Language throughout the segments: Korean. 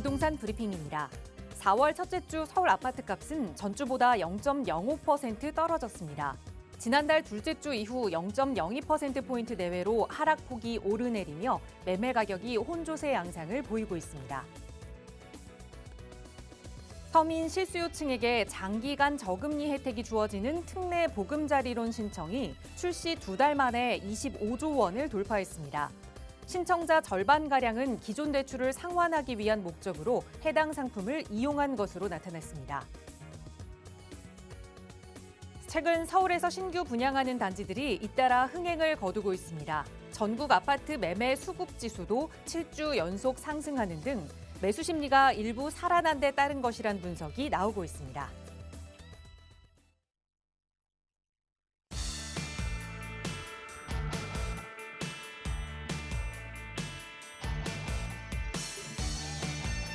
부동산 브리핑입니다. 4월 첫째 주 서울 아파트 값은 전주보다 0.05% 떨어졌습니다. 지난달 둘째 주 이후 0.02%포인트 내외로 하락폭이 오르내리며 매매 가격이 혼조세 양상을 보이고 있습니다. 서민 실수요층에게 장기간 저금리 혜택이 주어지는 특례 보금자리론 신청이 출시 2달 만에 25조 원을 돌파했습니다. 신청자 절반가량은 기존 대출을 상환하기 위한 목적으로 해당 상품을 이용한 것으로 나타났습니다. 최근 서울에서 신규 분양하는 단지들이 잇따라 흥행을 거두고 있습니다. 전국 아파트 매매 수급 지수도 7주 연속 상승하는 등 매수 심리가 일부 살아난 데 따른 것이란 분석이 나오고 있습니다.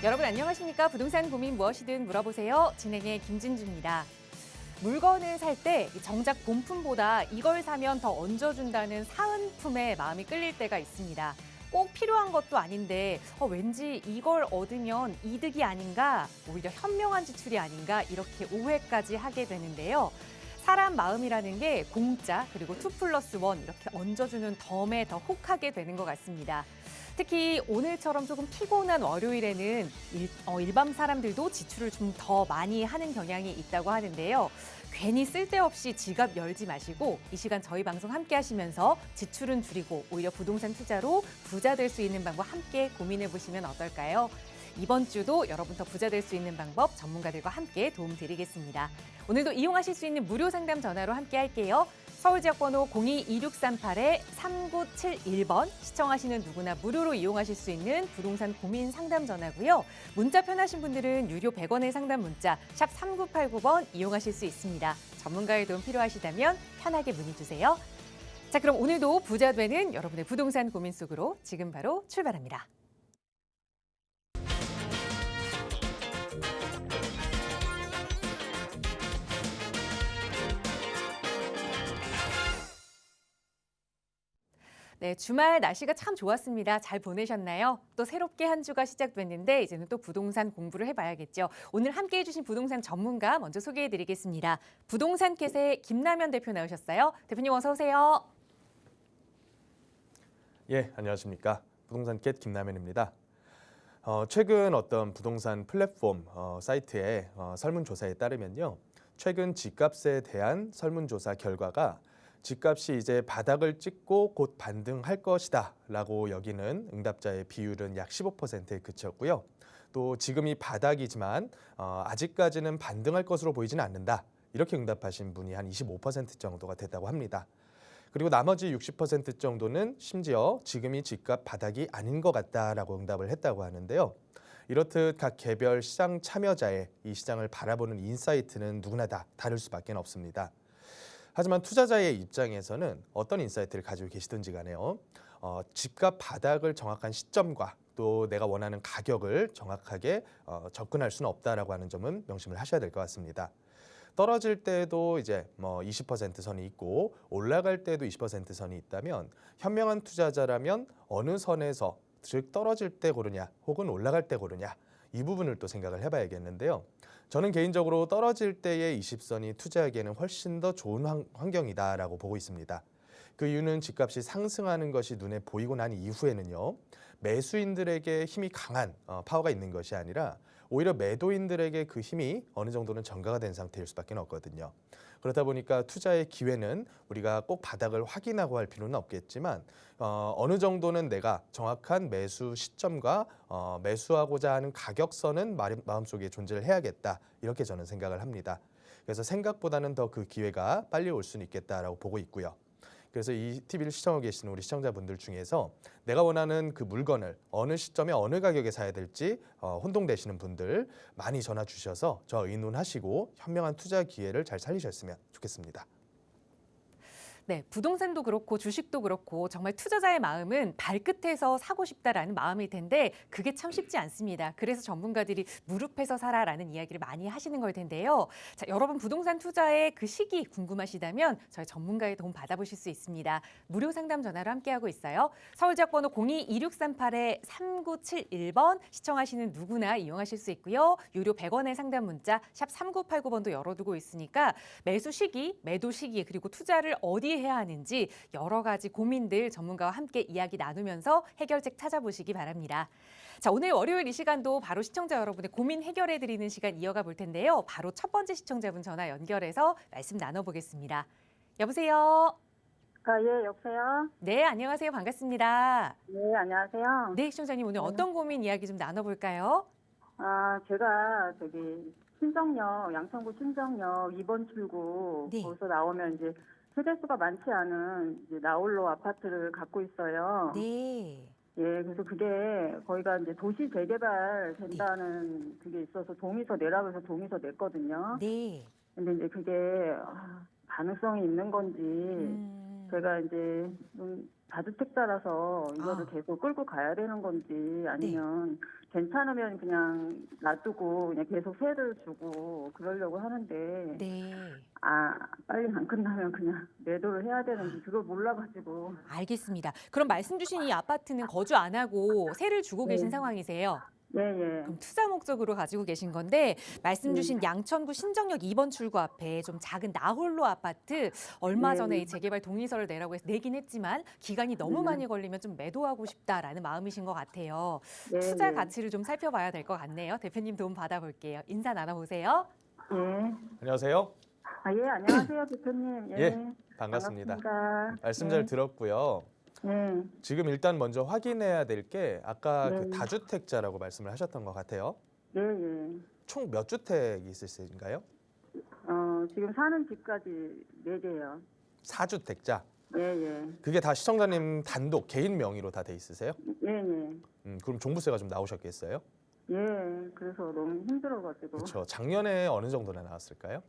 여러분 안녕하십니까? 부동산 고민 무엇이든 물어보세요. 진행의 김진주입니다. 물건을 살 때 정작 본품보다 이걸 사면 더 얹어준다는 사은품에 마음이 끌릴 때가 있습니다. 꼭 필요한 것도 아닌데 왠지 이걸 얻으면 이득이 아닌가, 오히려 현명한 지출이 아닌가 이렇게 오해까지 하게 되는데요. 사람 마음이라는 게 공짜 그리고 2+1 이렇게 얹어주는 덤에 더 혹하게 되는 것 같습니다. 특히 오늘처럼 조금 피곤한 월요일에는 일반 사람들도 지출을 좀 더 많이 하는 경향이 있다고 하는데요. 괜히 쓸데없이 지갑 열지 마시고 이 시간 저희 방송 함께 하시면서 지출은 줄이고 오히려 부동산 투자로 부자 될 수 있는 방법 함께 고민해 보시면 어떨까요? 이번 주도 여러분 더 부자 될 수 있는 방법 전문가들과 함께 도움 드리겠습니다. 오늘도 이용하실 수 있는 무료 상담 전화로 함께 할게요. 서울 지역번호 02-2638-3971번 시청하시는 누구나 무료로 이용하실 수 있는 부동산 고민 상담 전화고요. 문자 편하신 분들은 유료 100원의 상담 문자 샵 3989번 이용하실 수 있습니다. 전문가의 도움 필요하시다면 편하게 문의 주세요. 자, 그럼 오늘도 부자 되는 여러분의 부동산 고민 속으로 지금 바로 출발합니다. 네, 주말 날씨가 참 좋았습니다. 잘 보내셨나요? 또 새롭게 한 주가 시작됐는데 이제는 또 부동산 공부를 해봐야겠죠. 오늘 함께해 주신 부동산 전문가 먼저 소개해드리겠습니다. 부동산 캣의 김남현 대표 나오셨어요. 대표님 어서 오세요. 예, 안녕하십니까. 부동산 캣 김남현입니다. 최근 어떤 부동산 플랫폼 사이트의 설문조사에 따르면요. 최근 집값에 대한 설문조사 결과가 집값이 이제 바닥을 찍고 곧 반등할 것이다 라고 여기는 응답자의 비율은 약 15%에 그쳤고요. 또 지금이 바닥이지만 아직까지는 반등할 것으로 보이지는 않는다. 이렇게 응답하신 분이 한 25% 정도가 됐다고 합니다. 그리고 나머지 60% 정도는 심지어 지금이 집값 바닥이 아닌 것 같다라고 응답을 했다고 하는데요. 이렇듯 각 개별 시장 참여자의 이 시장을 바라보는 인사이트는 누구나 다 다를 수밖에 없습니다. 하지만 투자자의 입장에서는 어떤 인사이트를 가지고 계시든지 간에요. 집값 바닥을 정확한 시점과 또 내가 원하는 가격을 정확하게 접근할 수는 없다라고 하는 점은 명심을 하셔야 될 것 같습니다. 떨어질 때도 이제 20% 선이 있고 올라갈 때도 20% 선이 있다면 현명한 투자자라면 어느 선에서 즉 떨어질 때 고르냐 혹은 올라갈 때 고르냐 이 부분을 또 생각을 해봐야겠는데요. 저는 개인적으로 떨어질 때의 20선이 투자하기에는 훨씬 더 좋은 환경이다라고 보고 있습니다. 그 이유는 집값이 상승하는 것이 눈에 보이고 난 이후에는요. 매수인들에게 힘이 강한 파워가 있는 것이 아니라 오히려 매도인들에게 그 힘이 어느 정도는 전가가 된 상태일 수밖에 없거든요. 그렇다 보니까 투자의 기회는 우리가 꼭 바닥을 확인하고 할 필요는 없겠지만 어느 정도는 내가 정확한 매수 시점과 매수하고자 하는 가격선은 마음속에 존재를 해야겠다. 이렇게 저는 생각을 합니다. 그래서 생각보다는 더 그 기회가 빨리 올 수는 있겠다라고 보고 있고요. 그래서 이 TV를 시청하고 계시는 우리 시청자분들 중에서 내가 원하는 그 물건을 어느 시점에 어느 가격에 사야 될지 혼동되시는 분들 많이 전화 주셔서 저 의논하시고 현명한 투자 기회를 잘 살리셨으면 좋겠습니다. 네, 부동산도 그렇고 주식도 그렇고 정말 투자자의 마음은 발끝에서 사고 싶다라는 마음일 텐데 그게 참 쉽지 않습니다. 그래서 전문가들이 무릎에서 사라라는 이야기를 많이 하시는 걸 텐데요. 자, 여러분 부동산 투자의 그 시기 궁금하시다면 저희 전문가의 도움 받아보실 수 있습니다. 무료 상담 전화로 함께하고 있어요. 서울지역 번호 02-2638-3971번 시청하시는 누구나 이용하실 수 있고요. 유료 100원의 상담 문자 샵 3989번도 열어두고 있으니까 매수 시기, 매도 시기 그리고 투자를 어디에 해야 하는지 여러 가지 고민들 전문가와 함께 이야기 나누면서 해결책 찾아보시기 바랍니다. 자, 오늘 월요일 이 시간도 바로 시청자 여러분의 고민 해결해 드리는 시간 이어가 볼 텐데요. 바로 첫 번째 시청자분 전화 연결해서 말씀 나눠보겠습니다. 여보세요? 예, 여보세요? 네, 안녕하세요. 반갑습니다. 네, 안녕하세요. 네, 시청자님 오늘 어떤 고민 이야기 좀 나눠볼까요? 제가 신정역, 양천구 신정역 2번 출구 네. 거기서 나오면 이제 세대수가 많지 않은 이제 나홀로 아파트를 갖고 있어요. 네. 예, 그래서 그게 거기가 이제 도시 재개발 된다는 그게 있어서 동의서 내라고 해서 동의서 냈거든요. 네. 근데 이제 그게 가능성이 있는 건지 제가 이제 좀 다주택자라서 이거를 계속 끌고 가야 되는 건지 아니면 괜찮으면 그냥 놔두고 그냥 계속 세를 주고 그러려고 하는데 네. 빨리 안 끝나면 그냥 매도를 해야 되는지 그걸 몰라가지고. 알겠습니다. 그럼 말씀 주신 이 아파트는 거주 안 하고 세를 주고 계신 네. 상황이세요? 예, 예. 그럼 투자 목적으로 가지고 계신 건데 말씀 주신 양천구 신정역 2번 출구 앞에 좀 작은 나홀로 아파트 얼마 전에 이 재개발 동의서를 내라고 해서 내긴 했지만 기간이 너무 많이 걸리면 좀 매도하고 싶다라는 마음이신 것 같아요. 예, 투자 예. 가치를 좀 살펴봐야 될 것 같네요. 대표님 도움 받아볼게요. 인사 나눠보세요. 예. 안녕하세요. 예, 안녕하세요, 대표님. 예, 반갑습니다. 말씀 잘 들었고요. 네. 지금 일단 먼저 확인해야 될 게 아까 그 네. 다주택자라고 말씀을 하셨던 것 같아요. 예, 예. 총 몇 주택이 있으신가요? 지금 사는 집까지 4개요. 4주택자. 예, 예. 그게 다 시청자님 단독 개인 명의로 다 돼 있으세요? 예, 예. 그럼 종부세가 좀 나오셨겠어요? 예, 그래서 너무 힘들어가지고. 그렇죠. 작년에 어느 정도나 나왔을까요?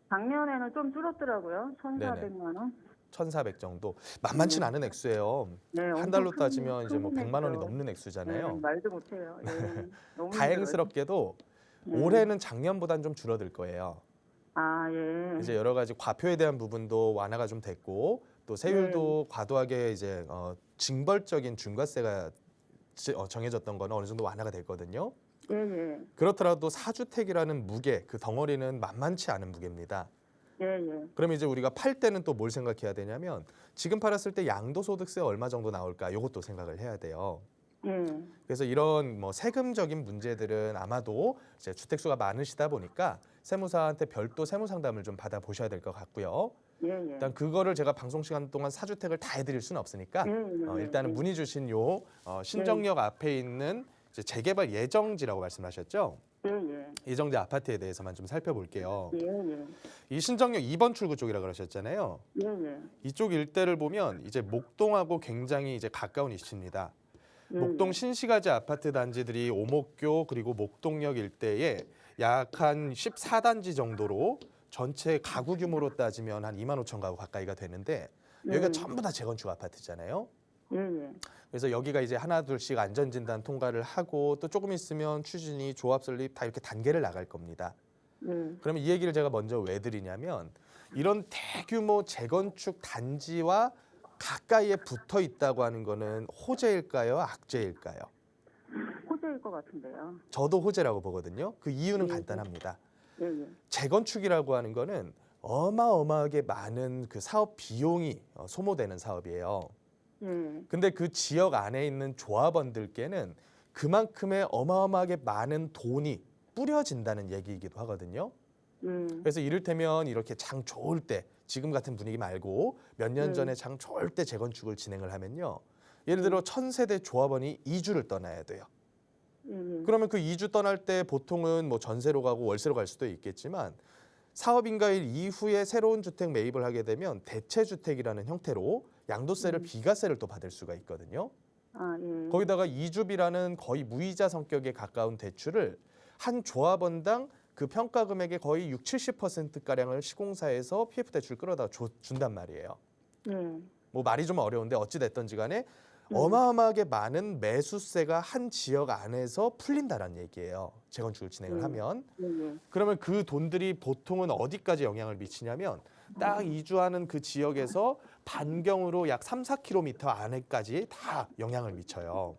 작년에는 좀 줄었더라고요. 1,400만 원. 1,400 정도. 만만치 않은 액수예요. 네, 한 엄청 달로 큰- 따지면 이제 뭐 큰 100만 원이 금액이죠. 넘는 액수잖아요. 네, 말도 못해요. 예, 너무 다행스럽게도 힘들어요. 올해는 작년보단 좀 줄어들 거예요. 예. 이제 여러 가지 과표에 대한 부분도 완화가 좀 됐고 또 세율도 과도하게 이제 징벌적인 중과세가 정해졌던 거는 어느 정도 완화가 됐거든요. 예, 예. 그렇더라도 4주택이라는 무게, 그 덩어리는 만만치 않은 무게입니다. 예, 예. 그럼 이제 우리가 팔 때는 또 뭘 생각해야 되냐면 지금 팔았을 때 양도소득세 얼마 정도 나올까 이것도 생각을 해야 돼요. 예. 그래서 이런 뭐 세금적인 문제들은 아마도 이제 주택수가 많으시다 보니까 세무사한테 별도 세무 상담을 좀 받아보셔야 될 것 같고요. 예, 예. 일단 그거를 제가 방송 시간 동안 4주택을 다 해드릴 수는 없으니까 예, 예, 일단은 예. 문의 주신 요 신정역 앞에 있는 이제 재개발 예정지라고 말씀하셨죠? 예, 예. 예정지 아파트에 대해서만 좀 살펴볼게요. 예, 예. 이 신정역 2번 출구 쪽이라 그러셨잖아요. 예, 예. 이쪽 일대를 보면 이제 목동하고 굉장히 이제 가까운 위치입니다. 예, 목동 예. 신시가지 아파트 단지들이 오목교 그리고 목동역 일대에 약 한 14단지 정도로 전체 가구 규모로 따지면 한 2만 5천 가구 가까이가 되는데 여기가 전부 다 재건축 아파트잖아요. 예, 예. 그래서 여기가 이제 하나 둘씩 안전진단 통과를 하고 또 조금 있으면 추진이 조합 설립 다 이렇게 단계를 나갈 겁니다. 예. 그러면 이 얘기를 제가 먼저 왜 드리냐면 이런 대규모 재건축 단지와 가까이에 붙어 있다고 하는 거는 호재일까요? 악재일까요? 호재일 것 같은데요. 저도 호재라고 보거든요. 그 이유는 예. 간단합니다. 예, 예. 재건축이라고 하는 거는 어마어마하게 많은 그 사업 비용이 소모되는 사업이에요. 예. 근데 그 지역 안에 있는 조합원들께는 그만큼의 어마어마하게 많은 돈이 뿌려진다는 얘기이기도 하거든요. 예. 그래서 이를테면 이렇게 장 좋을 때 지금 같은 분위기 말고 몇 년 전에 장 좋을 때 재건축을 진행을 하면요. 예를 들어 1,000세대 조합원이 이주를 떠나야 돼요. 예, 예. 그러면 그 이주 떠날 때 보통은 뭐 전세로 가고 월세로 갈 수도 있겠지만 사업인가일 이후에 새로운 주택 매입을 하게 되면 대체주택이라는 형태로 양도세를 비과세를 또 받을 수가 있거든요. 예. 거기다가 이주비라는 거의 무이자 성격에 가까운 대출을 한 조합원당 그 평가 금액의 거의 60~70%가량을 시공사에서 PF 대출 끌어다 준단 말이에요. 네. 뭐 말이 좀 어려운데 어찌 됐든지 간에 어마어마하게 많은 매수세가 한 지역 안에서 풀린다는 얘기예요. 재건축을 진행을 하면. 네. 네. 그러면 그 돈들이 보통은 어디까지 영향을 미치냐면 딱 이주하는 그 지역에서 반경으로 약 3~4km 안에까지 다 영향을 미쳐요.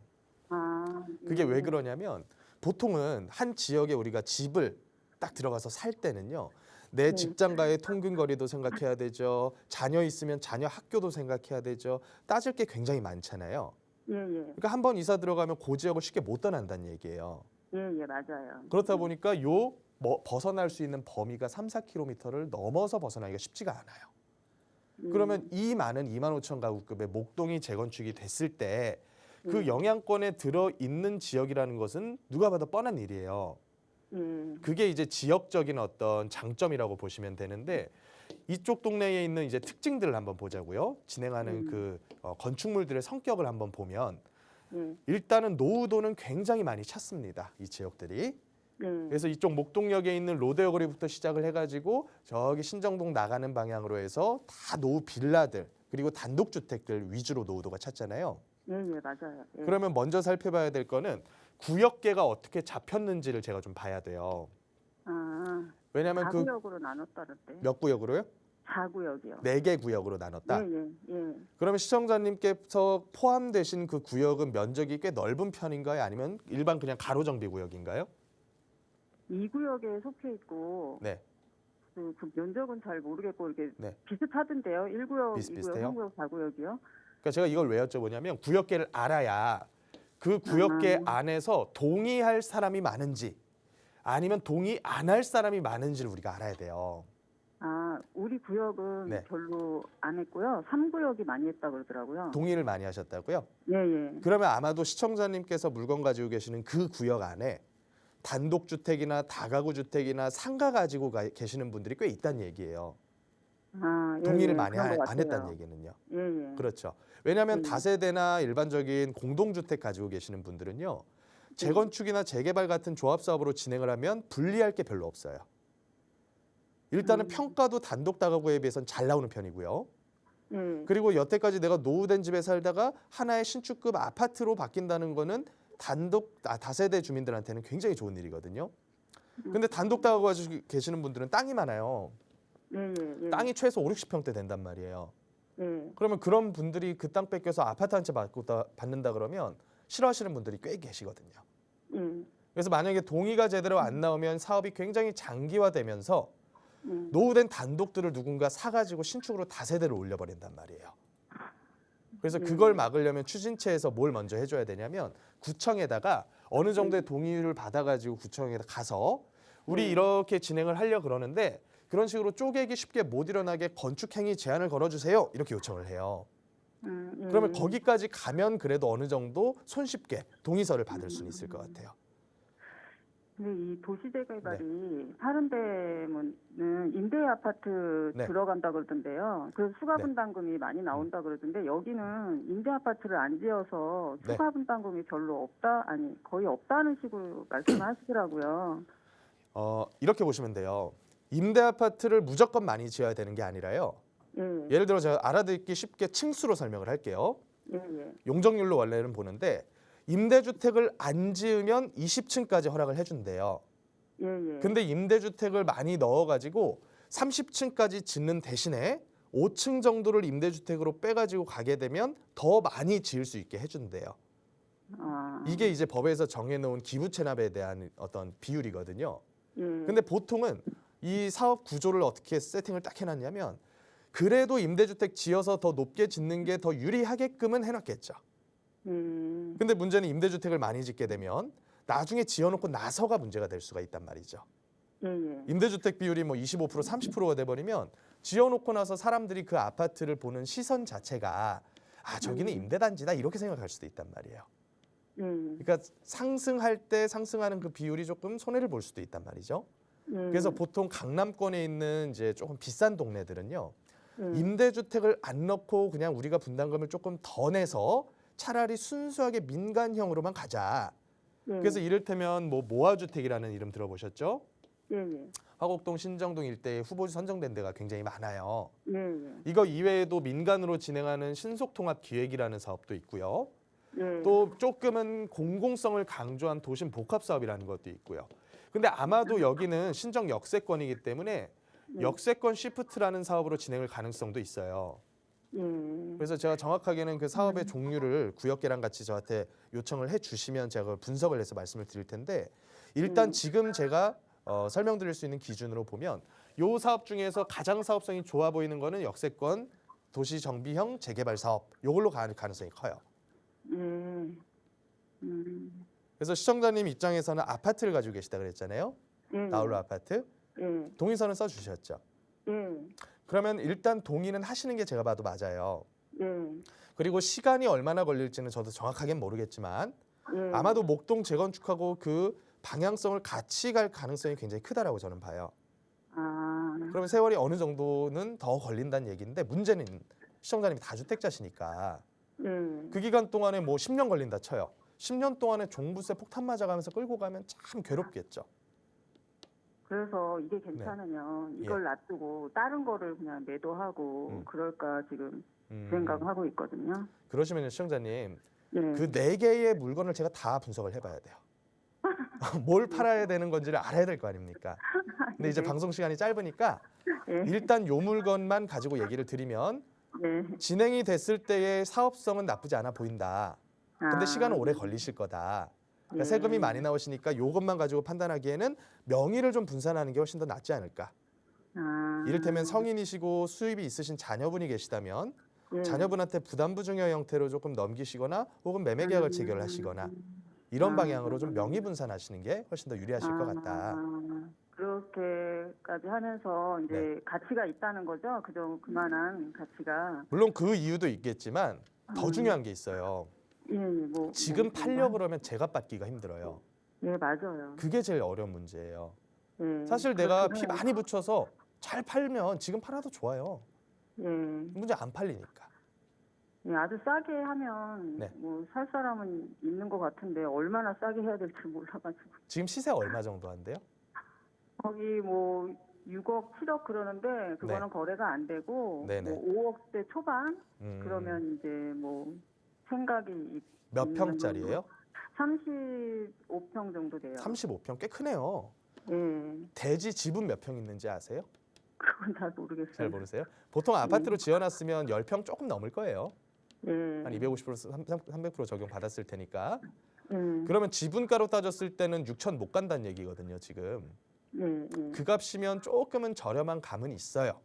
아, 그게 왜 그러냐면 보통은 한 지역에 우리가 집을 딱 들어가서 살 때는요. 내 직장과의 통근거리도 생각해야 되죠. 자녀 있으면 자녀 학교도 생각해야 되죠. 따질 게 굉장히 많잖아요. 예, 예. 그러니까 한 번 이사 들어가면 그 지역을 쉽게 못 떠난다는 얘기예요. 예, 예, 맞아요. 그렇다 보니까 벗어날 수 있는 범위가 3~4km를 넘어서 벗어나기가 쉽지가 않아요. 그러면 이 많은 25,000 가구급의 목동이 재건축이 됐을 때 그 영향권에 들어 있는 지역이라는 것은 누가 봐도 뻔한 일이에요. 그게 이제 지역적인 어떤 장점이라고 보시면 되는데 이쪽 동네에 있는 이제 특징들을 한번 보자고요. 진행하는 그 건축물들의 성격을 한번 보면 일단은 노후도는 굉장히 많이 찼습니다. 이 지역들이. 그래서 이쪽 목동역에 있는 로데오 거리부터 시작을 해가지고 저기 신정동 나가는 방향으로 해서 다 노후 빌라들 그리고 단독주택들 위주로 노후도가 찼잖아요. 예, 예, 맞아요. 예. 그러면 먼저 살펴봐야 될 거는 구역계가 어떻게 잡혔는지를 제가 좀 봐야 돼요. 아, 왜냐하면 그 4구역으로 나눴다는데. 몇 구역으로요? 4구역이요. 4개 구역으로 나눴다. 예, 예, 예. 그러면 시청자님께서 포함되신 그 구역은 면적이 꽤 넓은 편인가요? 아니면 일반 그냥 가로정비 구역인가요? 2구역에 속해 있고 네. 그 면적은 잘 모르겠고 이게 네. 비슷하던데요. 1구역, 비슷비슷해요? 2구역, 3구역, 4구역이요. 그러니까 제가 이걸 왜 여쭤보냐면 구역계를 알아야 그 구역계 안에서 동의할 사람이 많은지 아니면 동의 안 할 사람이 많은지를 우리가 알아야 돼요. 아, 우리 구역은 네. 별로 안 했고요. 3구역이 많이 했다 그러더라고요. 동의를 많이 하셨다고요? 예, 예. 그러면 아마도 시청자님께서 물건 가지고 계시는 그 구역 안에 단독주택이나 다가구 주택이나 상가 가지고 계시는 분들이 꽤 있다는 얘기예요. 아, 예, 동의를 예. 많이 그런 것 안 같아요. 했다는 얘기는요. 예, 예. 그렇죠. 왜냐하면 다세대나 일반적인 공동주택 가지고 계시는 분들은요. 재건축이나 재개발 같은 조합 사업으로 진행을 하면 불리할 게 별로 없어요. 일단은 평가도 단독 다가구에 비해서는 잘 나오는 편이고요. 예. 그리고 여태까지 내가 노후된 집에 살다가 하나의 신축급 아파트로 바뀐다는 거는 다세대 주민들한테는 굉장히 좋은 일이거든요. 근데 단독 다가구 가지고 계시는 분들은 땅이 많아요. 예, 예, 예. 땅이 최소 5~60평대 된단 말이에요. 예. 그러면 그런 분들이 그 땅 뺏겨서 아파트 한 채 받는다 그러면 싫어하시는 분들이 꽤 계시거든요. 예. 그래서 만약에 동의가 제대로 안 나오면 사업이 굉장히 장기화되면서 노후된 단독들을 누군가 사가지고 신축으로 다세대를 올려버린단 말이에요. 그래서 그걸 막으려면 추진체에서 뭘 먼저 해줘야 되냐면 구청에다가 어느 정도의 동의를 받아가지고 구청에 가서 우리 이렇게 진행을 하려 그러는데 그런 식으로 쪼개기 쉽게 못 일어나게 건축행위 제한을 걸어주세요. 이렇게 요청을 해요. 그러면 거기까지 가면 그래도 어느 정도 손쉽게 동의서를 받을 수는 있을 것 같아요. 근데 이 도시재개발이 다른 데는 임대 아파트 네. 들어간다 그러던데요. 그래서 추가 분담금이 많이 나온다 그러던데 여기는 임대 아파트를 안 지어서 네. 추가 분담금이 별로 없다, 아니 거의 없다는 식으로 말씀하시더라고요. 이렇게 보시면 돼요. 임대 아파트를 무조건 많이 지어야 되는 게 아니라요. 예, 예를 들어 제가 알아듣기 쉽게 층수로 설명을 할게요. 예, 예, 용적률로 원래는 보는데 임대주택을 안 지으면 20층까지 허락을 해준대요. 예, 예. 근데 임대주택을 많이 넣어가지고 30층까지 짓는 대신에 5층 정도를 임대주택으로 빼가지고 가게 되면 더 많이 지을 수 있게 해준대요. 아, 이게 이제 법에서 정해놓은 기부 체납에 대한 어떤 비율이거든요. 예, 근데 보통은 이 사업 구조를 어떻게 세팅을 딱 해놨냐면 그래도 임대주택 지어서 더 높게 짓는 게 더 유리하게끔은 해놨겠죠. 근데 문제는 임대주택을 많이 짓게 되면 나중에 지어놓고 나서가 문제가 될 수가 있단 말이죠. 예, 예. 임대주택 비율이 뭐 25%, 30%가 돼버리면 지어놓고 나서 사람들이 그 아파트를 보는 시선 자체가 아 저기는 임대단지다 이렇게 생각할 수도 있단 말이에요. 그러니까 상승할 때 상승하는 그 비율이 조금 손해를 볼 수도 있단 말이죠. 그래서 보통 강남권에 있는 이제 조금 비싼 동네들은요. 임대주택을 안 넣고 그냥 우리가 분담금을 조금 더 내서 차라리 순수하게 민간형으로만 가자. 그래서 이를테면 뭐 모아주택이라는 이름 들어보셨죠? 예, 예. 화곡동, 신정동 일대에 후보지 선정된 데가 굉장히 많아요. 예, 예. 이거 이외에도 민간으로 진행하는 신속통합기획이라는 사업도 있고요. 예. 또 조금은 공공성을 강조한 도심 복합 사업이라는 것도 있고요. 근데 아마도 여기는 신정 역세권이기 때문에 역세권 시프트라는 사업으로 진행할 가능성도 있어요. 예. 그래서 제가 정확하게는 그 사업의 종류를 구역계랑 같이 저한테 요청을 해주시면 제가 그걸 분석을 해서 말씀을 드릴 텐데 일단 지금 제가 설명드릴 수 있는 기준으로 보면 이 사업 중에서 가장 사업성이 좋아 보이는 거는 역세권 도시정비형 재개발 사업 이걸로 갈 가능성이 커요. 예. 그래서 시청자님 입장에서는 아파트를 가지고 계시다 그랬잖아요. 예. 나홀로 아파트. 예. 동의서는 써주셨죠. 예. 그러면 일단 동의는 하시는 게 제가 봐도 맞아요. 예. 그리고 시간이 얼마나 걸릴지는 저도 정확하게는 모르겠지만 예. 아마도 목동 재건축하고 그 방향성을 같이 갈 가능성이 굉장히 크다라고 저는 봐요. 아. 그러면 세월이 어느 정도는 더 걸린다는 얘기인데 문제는 시청자님이 다주택자시니까 예. 그 기간 동안에 뭐 10년 걸린다 쳐요. 10년 동안에 종부세 폭탄 맞아가면서 끌고 가면 참 괴롭겠죠. 그래서 이게 괜찮으면 예. 이걸 놔두고 다른 거를 그냥 매도하고 그럴까 지금 음. 생각하고 있거든요. 그러시면 시청자님 예. 그 4개의 물건을 제가 다 분석을 해봐야 돼요. 뭘 팔아야 되는 건지를 알아야 될 거 아닙니까? 근데 이제 네. 방송 시간이 짧으니까 예. 일단 요 물건만 가지고 얘기를 드리면 네. 진행이 됐을 때의 사업성은 나쁘지 않아 보인다. 근데 아. 시간은 오래 걸리실 거다. 그러니까 예. 세금이 많이 나오시니까 요것만 가지고 판단하기에는 명의를 좀 분산하는 게 훨씬 더 낫지 않을까. 아. 이를테면 성인이시고 수입이 있으신 자녀분이 계시다면 예. 자녀분한테 부담부증여 형태로 조금 넘기시거나 혹은 매매 계약을 체결하시거나 이런 방향으로 좀 명의 분산하시는 게 훨씬 더 유리하실 것 같다. 그렇게까지 하면서 이제 네. 가치가 있다는 거죠. 그만한 가치가. 물론 그 이유도 있겠지만 더 중요한 게 있어요. 예, 뭐 지금 팔려 그러면 제값 받기가 힘들어요. 예, 맞아요. 그게 제일 어려운 문제예요. 예. 사실 내가 그렇긴 피 해요. 많이 붙여서 잘 팔면 지금 팔아도 좋아요. 예. 문제 안 팔리니까. 예, 아주 싸게 하면 네. 뭐 살 사람은 있는 것 같은데 얼마나 싸게 해야 될지 몰라가지고 지금 시세 얼마 정도 한대요? 거기 뭐 6억, 7억 그러는데 그거는 네. 거래가 안 되고 네네. 뭐 5억대 초반 음, 그러면 이제 뭐 생각이 몇 있는 평짜리예요? 35평 정도 돼요. 35평 꽤 크네요. 예, 대지 지분 몇 평 있는지 아세요? 그건 잘 모르겠어요. 잘 모르세요? 보통 아파트로 지어놨으면 10평 조금 넘을 거예요. 예, 한 250%, 300% 적용 받았을 테니까. 예, 그러면 지분가로 따졌을 때는 6천 못 간다는 얘기거든요, 지금. 예, 예. 그 값이면 조금은 저렴한 감은 있어요.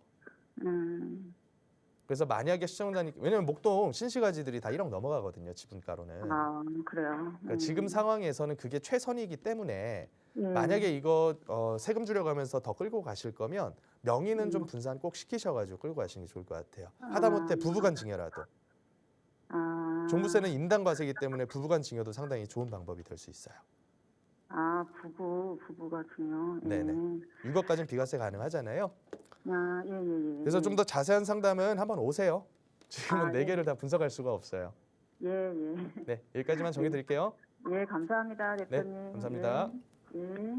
그래서 만약에 시청자님, 왜냐면 목동 신시가지들이 다 1억 넘어가거든요, 지분가로는. 아, 그래요. 그러니까 지금 상황에서는 그게 최선이기 때문에 예. 만약에 이거 세금 줄여가면서 더 끌고 가실 거면 명의는 좀 분산 꼭 시키셔가지고 끌고 가시는 게 좋을 것 같아요. 하다못해 부부간 증여라도. 아, 종부세는 인당 과세이기 때문에 부부간 증여도 상당히 좋은 방법이 될 수 있어요. 아, 부부가 중요. 예. 네네. 6억까지는 비과세 가능하잖아요. 아, 예, 예, 예. 그래서 좀 더 자세한 상담은 한번 오세요. 지금은 아, 네 예. 개를 다 분석할 수가 없어요. 예, 예. 네, 여기까지만 정해드릴게요. 예, 감사합니다, 대표님. 감사합니다. 예. 예.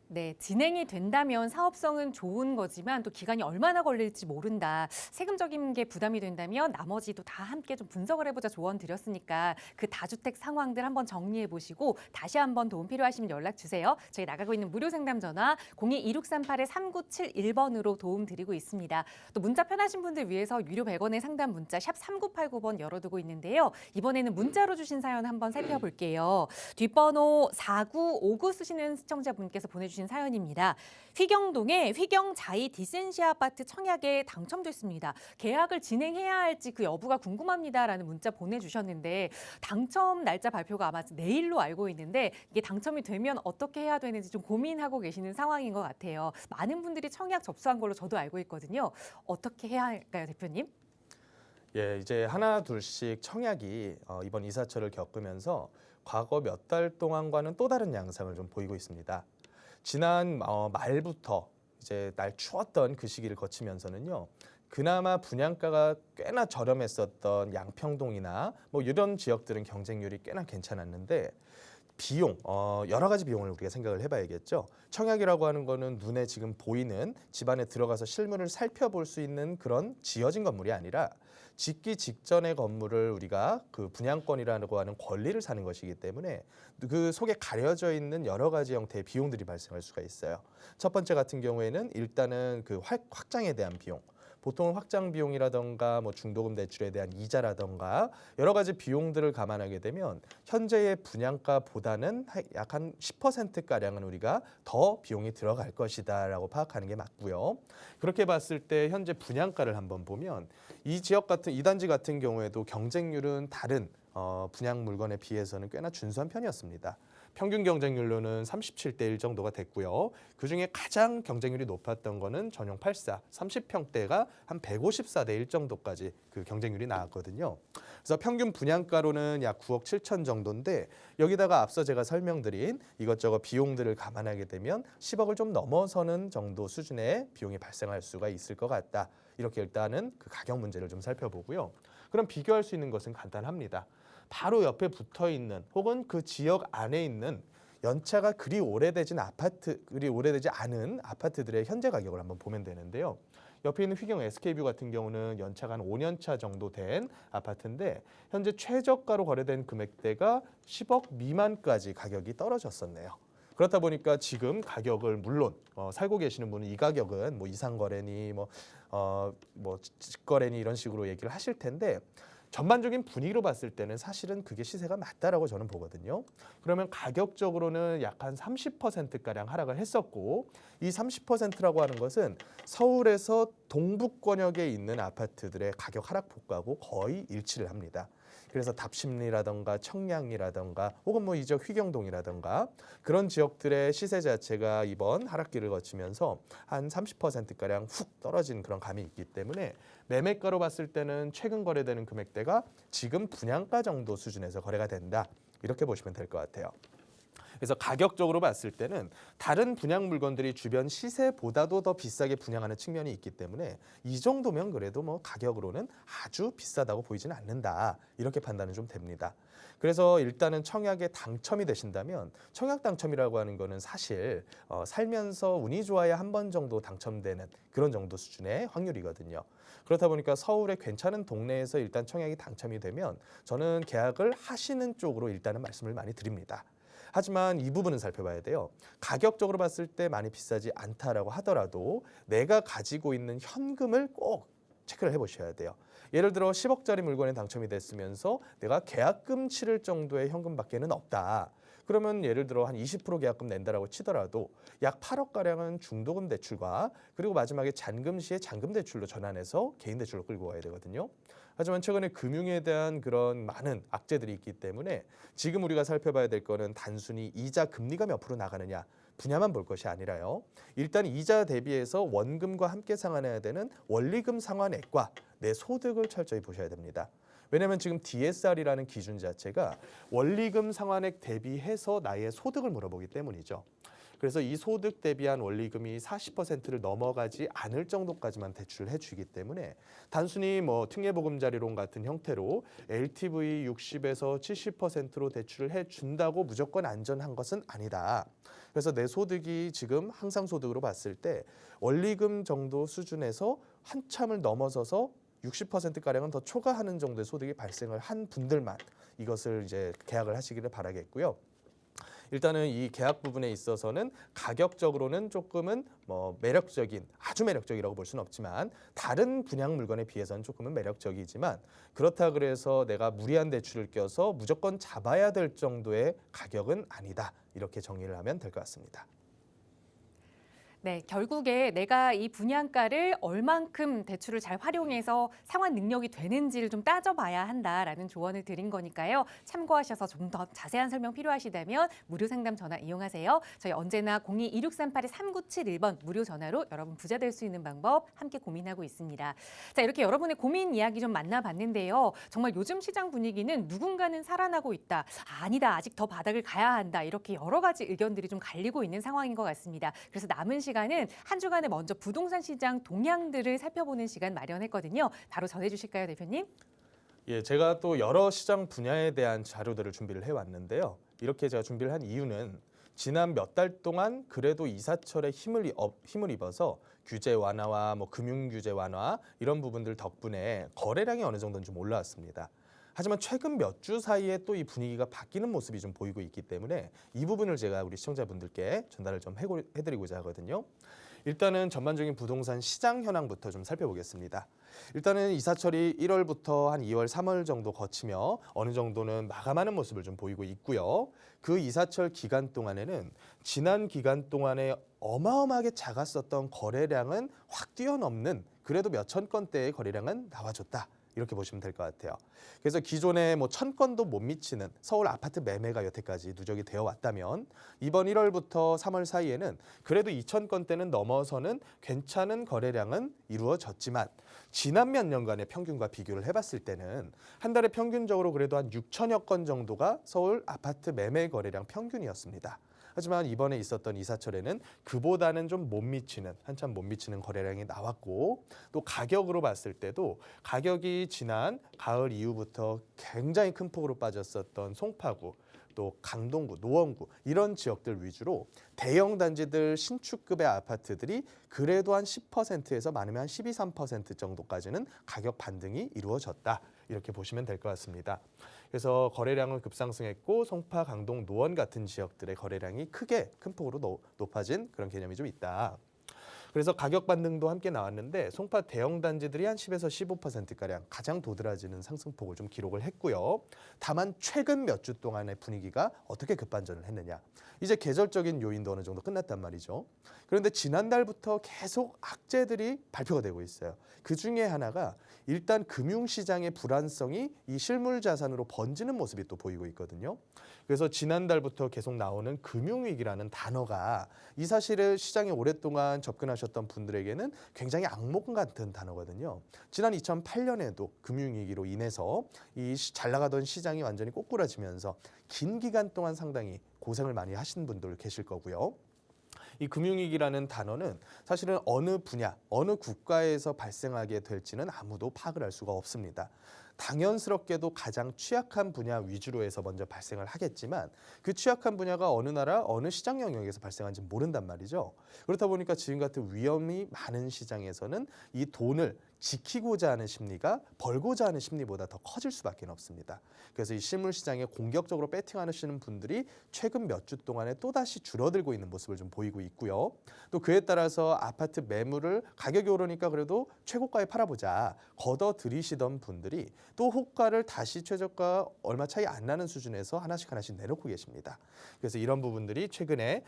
네, 진행이 된다면 사업성은 좋은 거지만 또 기간이 얼마나 걸릴지 모른다. 세금적인 게 부담이 된다면 나머지도 다 함께 좀 분석을 해보자 조언 드렸으니까 그 다주택 상황들 한번 정리해 보시고 다시 한번 도움 필요하시면 연락 주세요. 저희 나가고 있는 무료 상담 전화 02-2638-3971번으로 도움 드리고 있습니다. 또 문자 편하신 분들 위해서 유료 100원의 상담 문자 샵 3989번 열어두고 있는데요. 이번에는 문자로 주신 사연 한번 살펴볼게요. 뒷번호 4959 쓰시는 시청자분께서 보내주신 사연입니다. 휘경동에 휘경 자이 디센시아 아파트 청약에 당첨됐습니다. 계약을 진행해야 할지 그 여부가 궁금합니다라는 문자 보내주셨는데 당첨 날짜 발표가 아마 내일로 알고 있는데 이게 당첨이 되면 어떻게 해야 되는지 좀 고민하고 계시는 상황인 것 같아요. 많은 분들이 청약 접수한 걸로 저도 알고 있거든요. 어떻게 해야 할까요, 대표님? 예, 이제 하나 둘씩 청약이 이번 이사철을 겪으면서 과거 몇 달 동안과는 또 다른 양상을 좀 보이고 있습니다. 지난 말부터 이제 날 추웠던 그 시기를 거치면서는요. 그나마 분양가가 꽤나 저렴했었던 양평동이나 뭐 이런 지역들은 경쟁률이 꽤나 괜찮았는데 비용, 여러 가지 비용을 우리가 생각을 해봐야겠죠. 청약이라고 하는 거는 눈에 지금 보이는 집 안에 들어가서 실물을 살펴볼 수 있는 그런 지어진 건물이 아니라 짓기 직전의 건물을 우리가 그 분양권이라고 하는 권리를 사는 것이기 때문에 그 속에 가려져 있는 여러 가지 형태의 비용들이 발생할 수가 있어요. 첫 번째 같은 경우에는 일단은 그 확장에 대한 비용. 보통 확장 비용이라던가 뭐 중도금 대출에 대한 이자라던가 여러 가지 비용들을 감안하게 되면 현재의 분양가보다는 약 한 10%가량은 우리가 더 비용이 들어갈 것이다라고 파악하는 게 맞고요. 그렇게 봤을 때 현재 분양가를 한번 보면 이 지역 같은 이 단지 같은 경우에도 경쟁률은 다른 분양 물건에 비해서는 꽤나 준수한 편이었습니다. 평균 경쟁률로는 37대 1 정도가 됐고요. 그중에 가장 경쟁률이 높았던 거는 전용 84, 30평대가 한 154대 1 정도까지 그 경쟁률이 나왔거든요. 그래서 평균 분양가로는 약 9억 7천 정도인데 여기다가 앞서 제가 설명드린 이것저것 비용들을 감안하게 되면 10억을 좀 넘어서는 정도 수준의 비용이 발생할 수가 있을 것 같다. 이렇게 일단은 그 가격 문제를 좀 살펴보고요. 그럼 비교할 수 있는 것은 간단합니다. 바로 옆에 붙어 있는 혹은 그 지역 안에 있는 연차가 그리 오래되지 않은 아파트들의 현재 가격을 한번 보면 되는데요. 옆에 있는 휘경 SK뷰 같은 경우는 연차가 한 5년 차 정도 된 아파트인데 현재 최저가로 거래된 금액대가 10억 미만까지 가격이 떨어졌었네요. 그렇다 보니까 지금 가격을 물론 살고 계시는 분은 이 가격은 뭐 이상거래니 뭐 직거래니 이런 식으로 얘기를 하실 텐데 전반적인 분위기로 봤을 때는 사실은 그게 시세가 맞다라고 저는 보거든요. 그러면 가격적으로는 약 한 30%가량 하락을 했었고 이 30%라고 하는 것은 서울에서 동북권역에 있는 아파트들의 가격 하락폭하고 거의 일치를 합니다. 그래서 답심리라던가 청량리라던가 혹은 뭐 이쪽 휘경동이라던가 그런 지역들의 시세 자체가 이번 하락기를 거치면서 한 30%가량 훅 떨어진 그런 감이 있기 때문에 매매가로 봤을 때는 최근 거래되는 금액대가 지금 분양가 정도 수준에서 거래가 된다. 이렇게 보시면 될 것 같아요. 그래서 가격적으로 봤을 때는 다른 분양 물건들이 주변 시세보다도 더 비싸게 분양하는 측면이 있기 때문에 이 정도면 그래도 뭐 가격으로는 아주 비싸다고 보이지는 않는다. 이렇게 판단은 좀 됩니다. 그래서 일단은 청약에 당첨이 되신다면 청약 당첨이라고 하는 거는 사실 살면서 운이 좋아야 한 번 정도 당첨되는 그런 정도 수준의 확률이거든요. 그렇다 보니까 서울의 괜찮은 동네에서 일단 청약이 당첨이 되면 저는 계약을 하시는 쪽으로 일단은 말씀을 많이 드립니다. 하지만 이 부분은 살펴봐야 돼요. 가격적으로 봤을 때 많이 비싸지 않다라고 하더라도 내가 가지고 있는 현금을 꼭 체크를 해보셔야 돼요. 예를 들어 10억짜리 물건에 당첨이 됐으면서 내가 계약금 치를 정도의 현금밖에는 없다. 그러면 예를 들어 한 20% 계약금 낸다라고 치더라도 약 8억가량은 중도금 대출과 그리고 마지막에 잔금 시에 잔금 대출로 전환해서 개인 대출로 끌고 가야 되거든요. 하지만 최근에 금융에 대한 그런 많은 악재들이 있기 때문에 지금 우리가 살펴봐야 될 거는 단순히 이자 금리가 몇 프로 나가느냐 분야만 볼 것이 아니라요. 일단 이자 대비해서 원금과 함께 상환해야 되는 원리금 상환액과 내 소득을 철저히 보셔야 됩니다. 왜냐하면 지금 DSR이라는 기준 자체가 원리금 상환액 대비해서 나의 소득을 물어보기 때문이죠. 그래서 이 소득 대비한 원리금이 40%를 넘어가지 않을 정도까지만 대출을 해주기 때문에 단순히 뭐 특례보금자리론 같은 형태로 LTV 60에서 70%로 대출을 해준다고 무조건 안전한 것은 아니다. 그래서 내 소득이 지금 항상소득으로 봤을 때 원리금 정도 수준에서 한참을 넘어서서 60%가량은 더 초과하는 정도의 소득이 발생을 한 분들만 이것을 이제 계약을 하시기를 바라겠고요. 일단은 이 계약 부분에 있어서는 가격적으로는 조금은 뭐 매력적인 아주 매력적이라고 볼 수는 없지만 다른 분양 물건에 비해서는 조금은 매력적이지만 그렇다 그래서 내가 무리한 대출을 껴서 무조건 잡아야 될 정도의 가격은 아니다. 이렇게 정리를 하면 될 것 같습니다. 네, 결국에 내가 이 분양가를 얼만큼 대출을 잘 활용해서 상환 능력이 되는지를 좀 따져봐야 한다라는 조언을 드린 거니까요. 참고하셔서 좀 더 자세한 설명 필요하시다면 무료 상담 전화 이용하세요. 저희 언제나 02-2638-3971번 무료 전화로 여러분 부자 될 수 있는 방법 함께 고민하고 있습니다. 자, 이렇게 여러분의 고민 이야기 좀 만나봤는데요. 정말 요즘 시장 분위기는 누군가는 살아나고 있다. 아니다, 아직 더 바닥을 가야 한다. 이렇게 여러 가지 의견들이 좀 갈리고 있는 상황인 것 같습니다. 그래서 남은 시간은 한 주간에 먼저 부동산 시장 동향들을 살펴보는 시간 마련했거든요. 바로 전해주실까요, 대표님? 예, 제가 또 여러 시장 분야에 대한 자료들을 준비를 해왔는데요. 이렇게 제가 준비를 한 이유는 지난 몇 달 동안 그래도 이사철에 힘을 입어서 규제 완화와 뭐 금융 규제 완화 이런 부분들 덕분에 거래량이 어느 정도는 좀 올라왔습니다. 하지만 최근 몇 주 사이에 또 이 분위기가 바뀌는 모습이 좀 보이고 있기 때문에 이 부분을 제가 우리 시청자분들께 전달을 좀 해드리고자 하거든요. 일단은 전반적인 부동산 시장 현황부터 좀 살펴보겠습니다. 일단은 이사철이 1월부터 한 2월, 3월 정도 거치며 어느 정도는 마감하는 모습을 좀 보이고 있고요. 그 이사철 기간 동안에는 지난 기간 동안에 어마어마하게 작았었던 거래량은 확 뛰어넘는 그래도 몇천 건대의 거래량은 나와줬다. 이렇게 보시면 될 것 같아요. 그래서 기존에 뭐 1000건도 못 미치는 서울 아파트 매매가 여태까지 누적이 되어 왔다면 이번 1월부터 3월 사이에는 그래도 2000건대는 넘어서는 괜찮은 거래량은 이루어졌지만 지난 몇 년간의 평균과 비교를 해봤을 때는 한 달에 평균적으로 그래도 한 6천여 건 정도가 서울 아파트 매매 거래량 평균이었습니다. 하지만 이번에 있었던 이사철에는 그보다는 좀 못 미치는, 한참 못 미치는 거래량이 나왔고 또 가격으로 봤을 때도 가격이 지난 가을 이후부터 굉장히 큰 폭으로 빠졌었던 송파구, 또 강동구, 노원구 이런 지역들 위주로 대형 단지들 신축급의 아파트들이 그래도 한 10%에서 많으면 한 12, 13% 정도까지는 가격 반등이 이루어졌다. 이렇게 보시면 될 것 같습니다. 그래서 거래량은 급상승했고 송파, 강동, 노원 같은 지역들의 거래량이 크게 큰 폭으로 높아진 그런 개념이 좀 있다. 그래서 가격 반등도 함께 나왔는데 송파 대형 단지들이 한 10에서 15%가량 가장 도드라지는 상승폭을 좀 기록을 했고요. 다만 최근 몇 주 동안의 분위기가 어떻게 급반전을 했느냐. 이제 계절적인 요인도 어느 정도 끝났단 말이죠. 그런데 지난달부터 계속 악재들이 발표가 되고 있어요. 그 중에 하나가 일단 금융시장의 불안성이 이 실물 자산으로 번지는 모습이 또 보이고 있거든요. 그래서 지난달부터 계속 나오는 금융위기라는 단어가 이 사실을 시장에 오랫동안 접근하셨던 분들에게는 굉장히 악몽 같은 단어거든요. 지난 2008년에도 금융위기로 인해서 이 잘 나가던 시장이 완전히 꼬꾸라지면서 긴 기간 동안 상당히 고생을 많이 하신 분들 계실 거고요. 이 금융위기라는 단어는 사실은 어느 분야, 어느 국가에서 발생하게 될지는 아무도 파악을 할 수가 없습니다. 당연스럽게도 가장 취약한 분야 위주로 해서 먼저 발생을 하겠지만 그 취약한 분야가 어느 나라, 어느 시장 영역에서 발생한지 모른단 말이죠. 그렇다 보니까 지금 같은 위험이 많은 시장에서는 이 돈을 지키고자 하는 심리가 벌고자 하는 심리보다 더 커질 수밖에 없습니다. 그래서 이 실물 시장에 공격적으로 배팅하시는 분들이 최근 몇 주 동안에 또다시 줄어들고 있는 모습을 좀 보이고 있고요. 또 그에 따라서 아파트 매물을 가격이 오르니까 그래도 최고가에 팔아보자 걷어 들이시던 분들이 또 호가를 다시 최저가 얼마 차이 안 나는 수준에서 하나씩 내놓고 계십니다. 그래서 이런 부분들이 최근에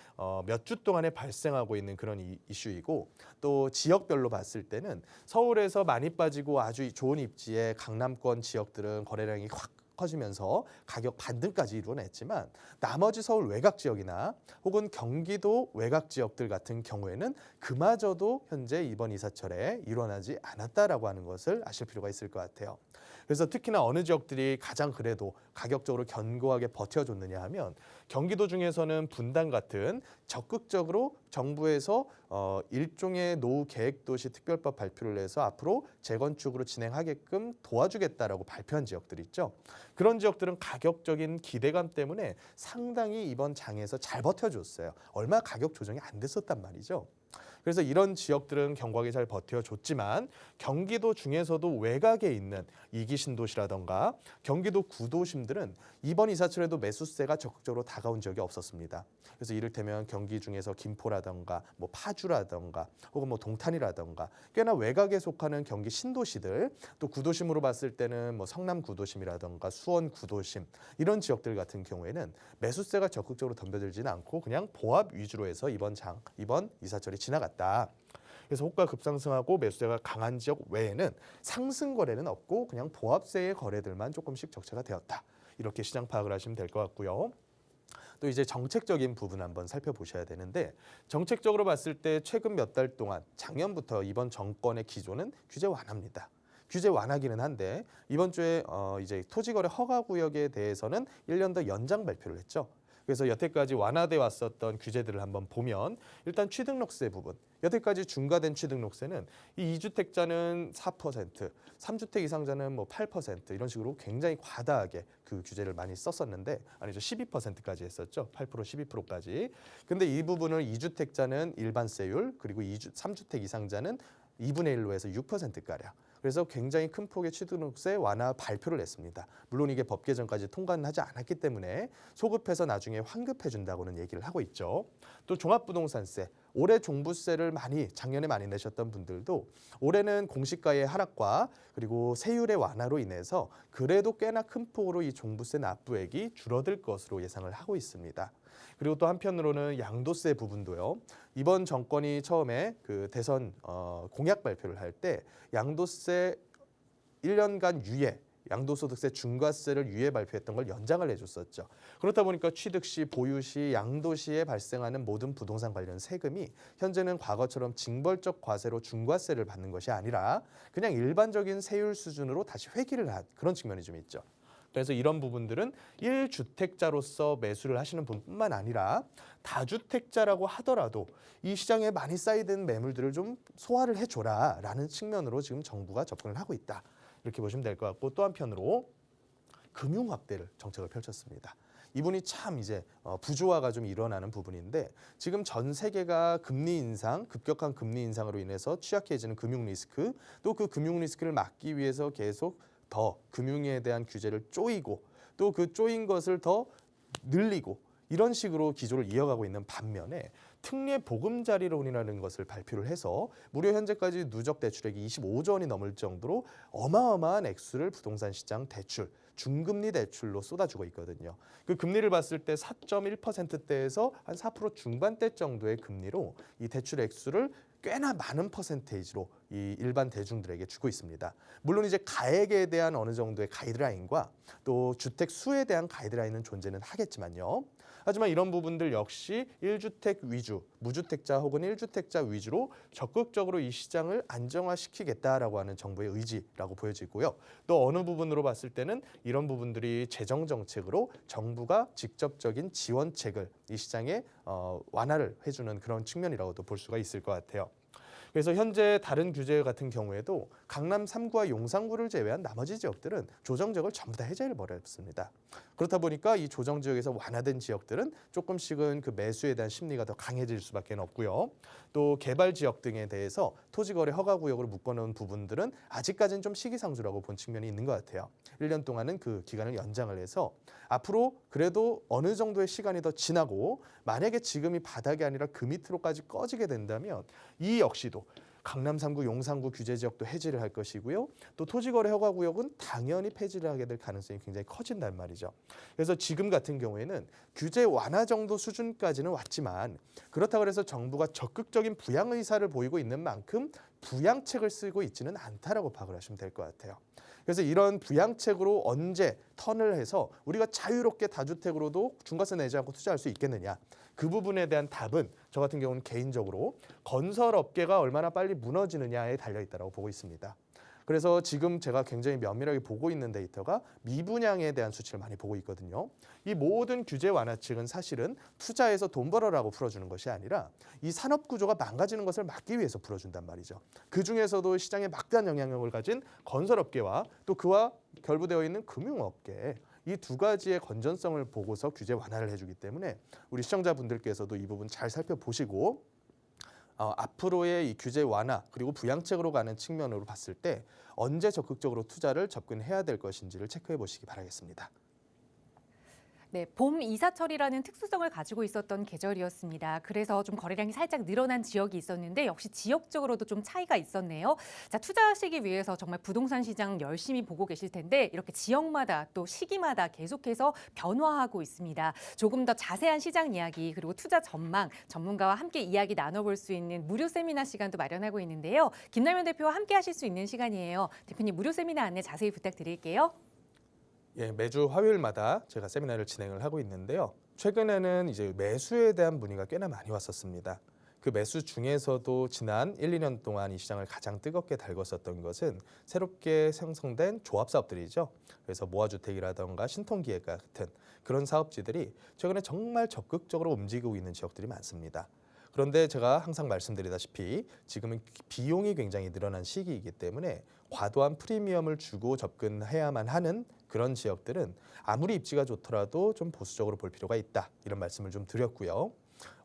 몇 주 동안에 발생하고 있는 그런 이슈이고 또 지역별로 봤을 때는 서울에서 많이 빠지고 아주 좋은 입지의 강남권 지역들은 거래량이 확 커지면서 가격 반등까지 이루어냈지만 나머지 서울 외곽 지역이나 혹은 경기도 외곽 지역들 같은 경우에는 그마저도 현재 이번 이사철에 일어나지 않았다라고 하는 것을 아실 필요가 있을 것 같아요. 그래서 특히나 어느 지역들이 가장 그래도 가격적으로 견고하게 버텨줬느냐 하면 경기도 중에서는 분당 같은 적극적으로 정부에서 일종의 노후 계획도시 특별법 발표를 해서 앞으로 재건축으로 진행하게끔 도와주겠다라고 발표한 지역들 있죠. 그런 지역들은 가격적인 기대감 때문에 상당히 이번 장에서 잘 버텨줬어요. 얼마 가격 조정이 안 됐었단 말이죠. 그래서 이런 지역들은 견고하게 잘 버텨줬지만 경기도 중에서도 외곽에 있는 이기 신도시라던가 경기도 구도심들은 이번 이사철에도 매수세가 적극적으로 다가온 적이 없었습니다. 그래서 이를테면 경기 중에서 김포라던가 뭐 파주라던가 혹은 뭐 동탄이라던가 꽤나 외곽에 속하는 경기 신도시들 또 구도심으로 봤을 때는 뭐 성남 구도심이라던가 수원 구도심 이런 지역들 같은 경우에는 매수세가 적극적으로 덤벼들지는 않고 그냥 보합 위주로 해서 이번 이사철이 지나갔다. 그래서 호가 급상승하고 매수세가 강한 지역 외에는 상승 거래는 없고 그냥 보합세의 거래들만 조금씩 적체가 되었다. 이렇게 시장 파악을 하시면 될 것 같고요. 또 이제 정책적인 부분 한번 살펴보셔야 되는데 정책적으로 봤을 때 최근 몇 달 동안 작년부터 이번 정권의 기조는 규제 완화입니다. 규제 완화기는 한데 이번 주에 이제 토지거래 허가구역에 대해서는 1년 더 연장 발표를 했죠. 그래서 여태까지 완화돼 왔었던 규제들을 한번 보면 일단 취등록세 부분. 여태까지 중과된 취등록세는 이 2주택자는 4%, 3주택 이상자는 뭐 8% 이런 식으로 굉장히 과다하게 그 규제를 많이 썼었는데 아니죠 12%까지 했었죠. 8% 12%까지. 근데 이 부분을 2주택자는 일반세율 그리고 3주택 이상자는 2분의 1로 해서 6%가량. 그래서 굉장히 큰 폭의 취등록세 완화 발표를 했습니다. 물론 이게 법 개정까지 통과는 하지 않았기 때문에 소급해서 나중에 환급해 준다고는 얘기를 하고 있죠. 또 종합부동산세, 올해 종부세를 작년에 많이 내셨던 분들도 올해는 공시가의 하락과 그리고 세율의 완화로 인해서 그래도 꽤나 큰 폭으로 이 종부세 납부액이 줄어들 것으로 예상을 하고 있습니다. 그리고 또 한편으로는 양도세 부분도요. 이번 정권이 처음에 그 대선 공약 발표를 할 때 양도세 1년간 유예, 양도소득세 중과세를 유예 발표했던 걸 연장을 해줬었죠. 그렇다 보니까 취득 시, 보유 시, 양도 시에 발생하는 모든 부동산 관련 세금이 현재는 과거처럼 징벌적 과세로 중과세를 받는 것이 아니라 그냥 일반적인 세율 수준으로 다시 회귀를 한 그런 측면이 좀 있죠. 그래서 이런 부분들은 1주택자로서 매수를 하시는 분뿐만 아니라 다주택자라고 하더라도 이 시장에 많이 쌓이던 매물들을 좀 소화를 해줘라라는 측면으로 지금 정부가 접근을 하고 있다. 이렇게 보시면 될 것 같고 또 한편으로 금융 확대를 정책을 펼쳤습니다. 이분이 참 이제 부조화가 좀 일어나는 부분인데 지금 전 세계가 금리 인상, 급격한 금리 인상으로 인해서 취약해지는 금융 리스크 또 그 금융 리스크를 막기 위해서 계속 더 금융에 대한 규제를 쪼이고 또 그 쪼인 것을 더 늘리고 이런 식으로 기조를 이어가고 있는 반면에 특례 보금자리론이라는 것을 발표를 해서 무려 현재까지 누적 대출액이 25조 원이 넘을 정도로 어마어마한 액수를 부동산 시장 대출, 중금리 대출로 쏟아주고 있거든요. 그 금리를 봤을 때 4.1%대에서 한 4% 중반대 정도의 금리로 이 대출 액수를 꽤나 많은 퍼센테이지로 이 일반 대중들에게 주고 있습니다. 물론 이제 가액에 대한 어느 정도의 가이드라인과 또 주택 수에 대한 가이드라인은 존재는 하겠지만요. 하지만 이런 부분들 역시 1주택 위주, 무주택자 혹은 1주택자 위주로 적극적으로 이 시장을 안정화시키겠다라고 하는 정부의 의지라고 보여지고요. 또 어느 부분으로 봤을 때는 이런 부분들이 재정 정책으로 정부가 직접적인 지원책을 이 시장에 완화를 해주는 그런 측면이라고도 볼 수가 있을 것 같아요. 그래서 현재 다른 규제 같은 경우에도 강남 3구와 용산구를 제외한 나머지 지역들은 조정지역을 전부 다 해제를 벌였습니다. 그렇다 보니까 이 조정지역에서 완화된 지역들은 조금씩은 그 매수에 대한 심리가 더 강해질 수밖에 없고요. 또 개발 지역 등에 대해서 토지거래 허가구역으로 묶어놓은 부분들은 아직까지는 좀 시기상조라고 본 측면이 있는 것 같아요. 1년 동안은 그 기간을 연장을 해서 앞으로 그래도 어느 정도의 시간이 더 지나고 만약에 지금이 바닥이 아니라 그 밑으로까지 꺼지게 된다면 이 역시도 강남 3구, 용산구 규제 지역도 해지를 할 것이고요. 또 토지거래 허가구역은 당연히 폐지를 하게 될 가능성이 굉장히 커진단 말이죠. 그래서 지금 같은 경우에는 규제 완화 정도 수준까지는 왔지만 그렇다고 해서 정부가 적극적인 부양 의사를 보이고 있는 만큼 부양책을 쓰고 있지는 않다라고 파악을 하시면 될 것 같아요. 그래서 이런 부양책으로 언제 턴을 해서 우리가 자유롭게 다주택으로도 중과세 내지 않고 투자할 수 있겠느냐. 그 부분에 대한 답은 저 같은 경우는 개인적으로 건설업계가 얼마나 빨리 무너지느냐에 달려있다고 보고 있습니다. 그래서 지금 제가 굉장히 면밀하게 보고 있는 데이터가 미분양에 대한 수치를 많이 보고 있거든요. 이 모든 규제 완화책은 사실은 투자해서 돈 벌어라고 풀어주는 것이 아니라 이 산업 구조가 망가지는 것을 막기 위해서 풀어준단 말이죠. 그중에서도 시장에 막대한 영향력을 가진 건설업계와 또 그와 결부되어 있는 금융업계 이 두 가지의 건전성을 보고서 규제 완화를 해주기 때문에 우리 시청자분들께서도 이 부분 잘 살펴보시고 앞으로의 이 규제 완화 그리고 부양책으로 가는 측면으로 봤을 때 언제 적극적으로 투자를 접근해야 될 것인지를 체크해 보시기 바라겠습니다. 네, 봄 이사철이라는 특수성을 가지고 있었던 계절이었습니다. 그래서 좀 거래량이 살짝 늘어난 지역이 있었는데 역시 지역적으로도 좀 차이가 있었네요. 자, 투자하시기 위해서 정말 부동산 시장 열심히 보고 계실 텐데 이렇게 지역마다 또 시기마다 계속해서 변화하고 있습니다. 조금 더 자세한 시장 이야기 그리고 투자 전망 전문가와 함께 이야기 나눠볼 수 있는 무료 세미나 시간도 마련하고 있는데요. 김남현 대표와 함께 하실 수 있는 시간이에요. 대표님 무료 세미나 안내 자세히 부탁드릴게요. 예, 매주 화요일마다 제가 세미나를 진행을 하고 있는데요. 최근에는 이제 매수에 대한 문의가 꽤나 많이 왔었습니다. 그 매수 중에서도 지난 1, 2년 동안 이 시장을 가장 뜨겁게 달궜었던 것은 새롭게 생성된 조합 사업들이죠. 그래서 모아주택이라던가 신통기획과 같은 그런 사업지들이 최근에 정말 적극적으로 움직이고 있는 지역들이 많습니다. 그런데 제가 항상 말씀드리다시피 지금은 비용이 굉장히 늘어난 시기이기 때문에 과도한 프리미엄을 주고 접근해야만 하는 그런 지역들은 아무리 입지가 좋더라도 좀 보수적으로 볼 필요가 있다. 이런 말씀을 좀 드렸고요.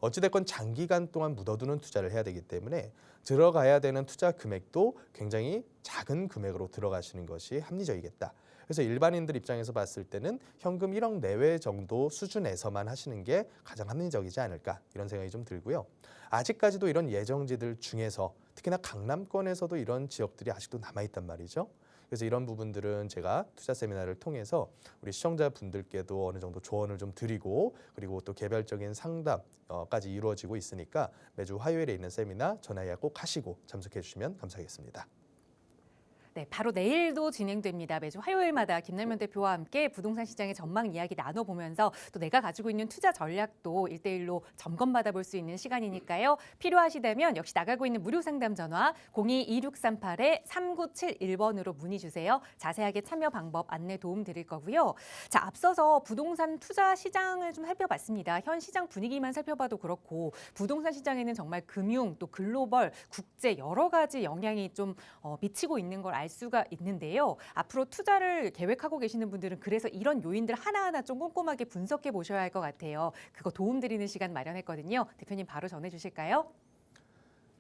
어찌됐건 장기간 동안 묻어두는 투자를 해야 되기 때문에 들어가야 되는 투자 금액도 굉장히 작은 금액으로 들어가시는 것이 합리적이겠다. 그래서 일반인들 입장에서 봤을 때는 현금 1억 내외 정도 수준에서만 하시는 게 가장 합리적이지 않을까 이런 생각이 좀 들고요. 아직까지도 이런 예정지들 중에서 특히나 강남권에서도 이런 지역들이 아직도 남아있단 말이죠. 그래서 이런 부분들은 제가 투자 세미나를 통해서 우리 시청자분들께도 어느 정도 조언을 좀 드리고 그리고 또 개별적인 상담까지 이루어지고 있으니까 매주 화요일에 있는 세미나 전화 예약 꼭 하시고 참석해 주시면 감사하겠습니다. 네, 바로 내일도 진행됩니다. 매주 화요일마다 김남현 대표와 함께 부동산 시장의 전망 이야기 나눠보면서 또 내가 가지고 있는 투자 전략도 1대1로 점검받아 볼 수 있는 시간이니까요. 필요하시다면 역시 나가고 있는 무료 상담 전화 02-2638-3971번으로 문의 주세요. 자세하게 참여 방법 안내 도움 드릴 거고요. 자, 앞서서 부동산 투자 시장을 좀 살펴봤습니다. 현 시장 분위기만 살펴봐도 그렇고 부동산 시장에는 정말 금융, 또 글로벌, 국제 여러 가지 영향이 좀 미치고 있는 걸 알 수가 있는데요. 앞으로 투자를 계획하고 계시는 분들은 그래서 이런 요인들 하나하나 좀 꼼꼼하게 분석해 보셔야 할 것 같아요. 그거 도움드리는 시간 마련했거든요. 대표님 바로 전해주실까요?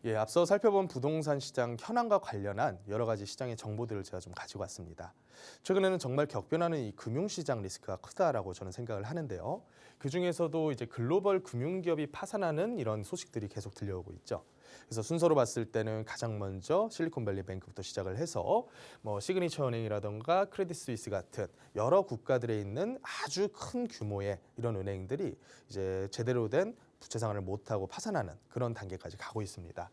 예, 앞서 살펴본 부동산 시장 현황과 관련한 여러 가지 시장의 정보들을 제가 좀 가지고 왔습니다. 최근에는 정말 격변하는 이 금융시장 리스크가 크다라고 저는 생각을 하는데요. 그중에서도 이제 글로벌 금융기업이 파산하는 이런 소식들이 계속 들려오고 있죠. 그래서 순서로 봤을 때는 가장 먼저 실리콘밸리 뱅크부터 시작을 해서 뭐 시그니처 은행이라던가 크레딧 스위스 같은 여러 국가들에 있는 아주 큰 규모의 이런 은행들이 이제 제대로 된 부채 상환을 못하고 파산하는 그런 단계까지 가고 있습니다.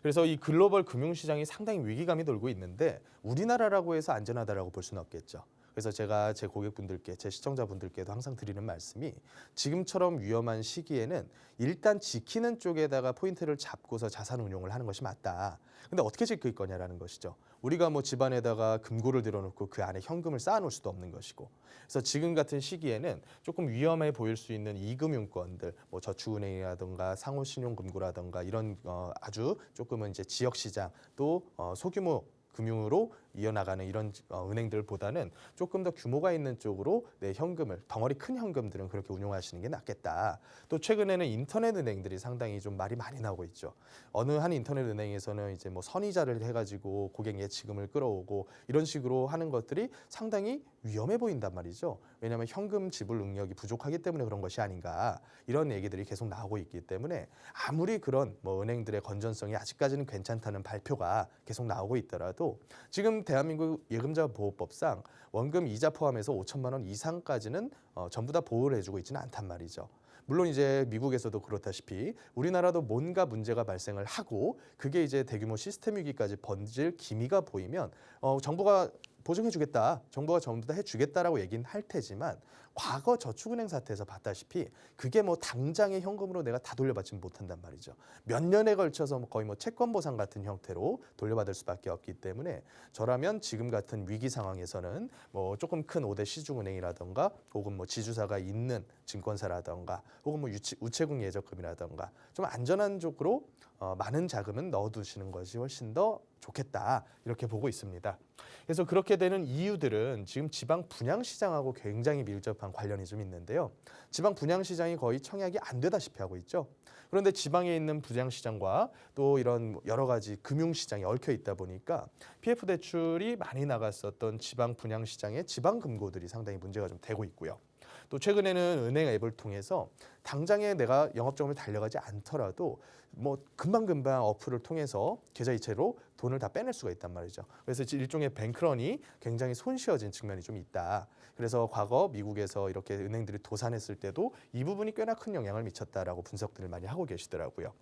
그래서 이 글로벌 금융시장이 상당히 위기감이 돌고 있는데 우리나라라고 해서 안전하다라고 볼 수는 없겠죠. 그래서 제가 제 고객분들께, 제 시청자분들께도 항상 드리는 말씀이 지금처럼 위험한 시기에는 일단 지키는 쪽에다가 포인트를 잡고서 자산 운용을 하는 것이 맞다. 근데 어떻게 지킬 거냐라는 것이죠. 우리가 뭐 집안에다가 금고를 들어놓고 그 안에 현금을 쌓아놓을 수도 없는 것이고. 그래서 지금 같은 시기에는 조금 위험해 보일 수 있는 이금융권들, 뭐 저축은행이라든가 상호신용금고라든가 이런 아주 조금은 이제 지역시장 또 소규모 금융으로 이어나가는 이런 은행들보다는 조금 더 규모가 있는 쪽으로 내 현금을 덩어리 큰 현금들은 그렇게 운용하시는 게 낫겠다. 또 최근에는 인터넷 은행들이 상당히 좀 말이 많이 나오고 있죠. 어느 한 인터넷 은행에서는 이제 뭐 선이자를 해가지고 고객 예치금을 끌어오고 이런 식으로 하는 것들이 상당히 위험해 보인단 말이죠. 왜냐하면 현금 지불 능력이 부족하기 때문에 그런 것이 아닌가 이런 얘기들이 계속 나오고 있기 때문에 아무리 그런 뭐 은행들의 건전성이 아직까지는 괜찮다는 발표가 계속 나오고 있더라도 지금 대한민국 예금자보호법상 원금 이자 포함해서 5천만 원 이상까지는 전부 다 보호를 해주고 있지는 않단 말이죠. 물론 이제 미국에서도 그렇다시피 우리나라도 뭔가 문제가 발생을 하고 그게 이제 대규모 시스템 위기까지 번질 기미가 보이면 정부가 보증해주겠다, 정부가 전부 다 해주겠다라고 얘기는 할 테지만 과거 저축은행 사태에서 봤다시피 그게 뭐 당장의 현금으로 내가 다 돌려받지는 못한단 말이죠. 몇 년에 걸쳐서 거의 뭐 채권 보상 같은 형태로 돌려받을 수밖에 없기 때문에 저라면 지금 같은 위기 상황에서는 뭐 조금 큰 5대 시중은행이라던가 혹은 뭐 지주사가 있는 증권사라던가 혹은 뭐 우체국 예적금이라던가 좀 안전한 쪽으로 많은 자금은 넣어두시는 것이 훨씬 더 좋겠다 이렇게 보고 있습니다. 그래서 그렇게 되는 이유들은 지금 지방 분양시장하고 굉장히 밀접한 관련이 좀 있는데요. 지방 분양시장이 거의 청약이 안 되다시피 하고 있죠. 그런데 지방에 있는 분양시장과 또 이런 여러 가지 금융시장이 얽혀 있다 보니까 PF 대출이 많이 나갔었던 지방 분양시장의 지방금고들이 상당히 문제가 좀 되고 있고요. 또 최근에는 은행 앱을 통해서 당장에 내가 영업점을 달려가지 않더라도 뭐 금방금방 어플을 통해서 계좌 이체로 돈을 다 빼낼 수가 있단 말이죠. 그래서 일종의 뱅크런이 굉장히 손쉬워진 측면이 좀 있다. 그래서 과거 미국에서 이렇게 은행들이 도산했을 때도 이 부분이 꽤나 큰 영향을 미쳤다라고 분석들을 많이 하고 계시더라고요.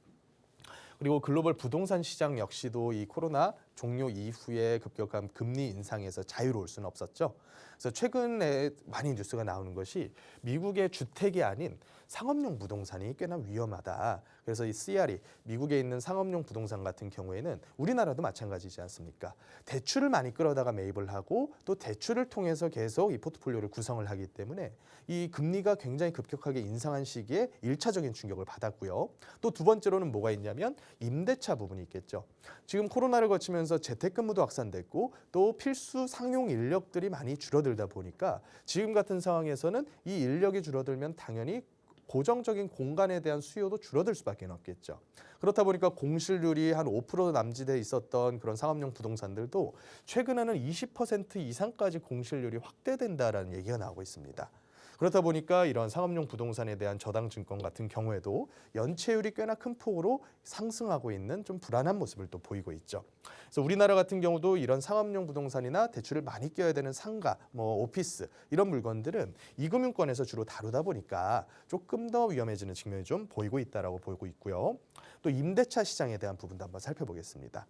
그리고 글로벌 부동산 시장 역시도 이 코로나 종료 이후에 급격한 금리 인상에서 자유로울 수는 없었죠. 그래서 최근에 많이 뉴스가 나오는 것이 미국의 주택이 아닌 상업용 부동산이 꽤나 위험하다. 그래서 이 CRE, 미국에 있는 상업용 부동산 같은 경우에는 우리나라도 마찬가지지 않습니까? 대출을 많이 끌어다가 매입을 하고 또 대출을 통해서 계속 이 포트폴리오를 구성을 하기 때문에 이 금리가 굉장히 급격하게 인상한 시기에 1차적인 충격을 받았고요. 또 두 번째로는 뭐가 있냐면 임대차 부분이 있겠죠. 지금 코로나를 거치면서 재택근무도 확산됐고 또 필수 상용 인력들이 많이 줄어들다 보니까 지금 같은 상황에서는 이 인력이 줄어들면 당연히 고정적인 공간에 대한 수요도 줄어들 수밖에 없겠죠. 그렇다 보니까 공실률이 한 5% 남짓돼 있었던 그런 상업용 부동산들도 최근에는 20% 이상까지 공실률이 확대된다라는 얘기가 나오고 있습니다. 그렇다 보니까 이런 상업용 부동산에 대한 저당 증권 같은 경우에도 연체율이 꽤나 큰 폭으로 상승하고 있는 좀 불안한 모습을 또 보이고 있죠. 그래서 우리나라 같은 경우도 이런 상업용 부동산이나 대출을 많이 껴야 되는 상가, 오피스 이런 물건들은 이금융권에서 주로 다루다 보니까 조금 더 위험해지는 측면이 좀 보이고 있다라고 보고 있고요. 또 임대차 시장에 대한 부분도 한번 살펴보겠습니다.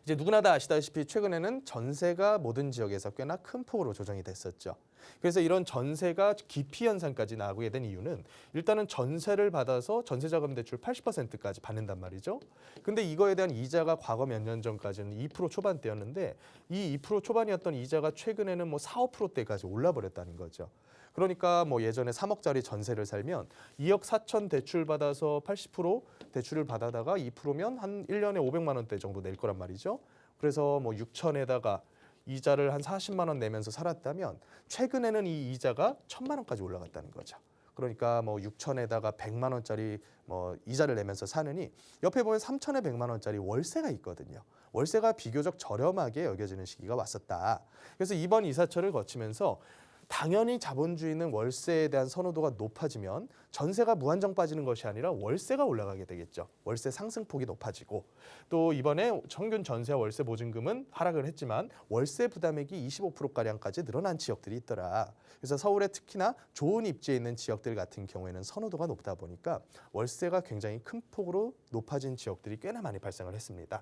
이제 누구나 다 아시다시피 최근에는 전세가 모든 지역에서 꽤나 큰 폭으로 조정이 됐었죠. 그래서 이런 전세가 기피 현상까지 나오게 된 이유는 일단은 전세를 받아서 전세자금 대출 80%까지 받는단 말이죠. 근데 이거에 대한 이자가 과거 몇 년 전까지는 2% 초반대였는데 이 2% 초반이었던 이자가 최근에는 4, 5%대까지 올라버렸다는 거죠. 그러니까 예전에 3억짜리 전세를 살면 2억 4천 대출 받아서 80% 대출을 받아다가 2%면 한 1년에 500만 원대 정도 낼 거란 말이죠. 그래서 6천에다가 이자를 한 40만 원 내면서 살았다면 최근에는 이 이자가 1,000만 원까지 올라갔다는 거죠. 그러니까 6천에다가 100만 원짜리 이자를 내면서 사느니 옆에 보면 3천에 100만 원짜리 월세가 있거든요. 월세가 비교적 저렴하게 여겨지는 시기가 왔었다. 그래서 이번 이사철을 거치면서 당연히 자본주의는 월세에 대한 선호도가 높아지면 전세가 무한정 빠지는 것이 아니라 월세가 올라가게 되겠죠. 월세 상승폭이 높아지고 또 이번에 평균 전세와 월세 보증금은 하락을 했지만 월세 부담액이 25%가량까지 늘어난 지역들이 있더라. 그래서 서울에 특히나 좋은 입지에 있는 지역들 같은 경우에는 선호도가 높다 보니까 월세가 굉장히 큰 폭으로 높아진 지역들이 꽤나 많이 발생을 했습니다.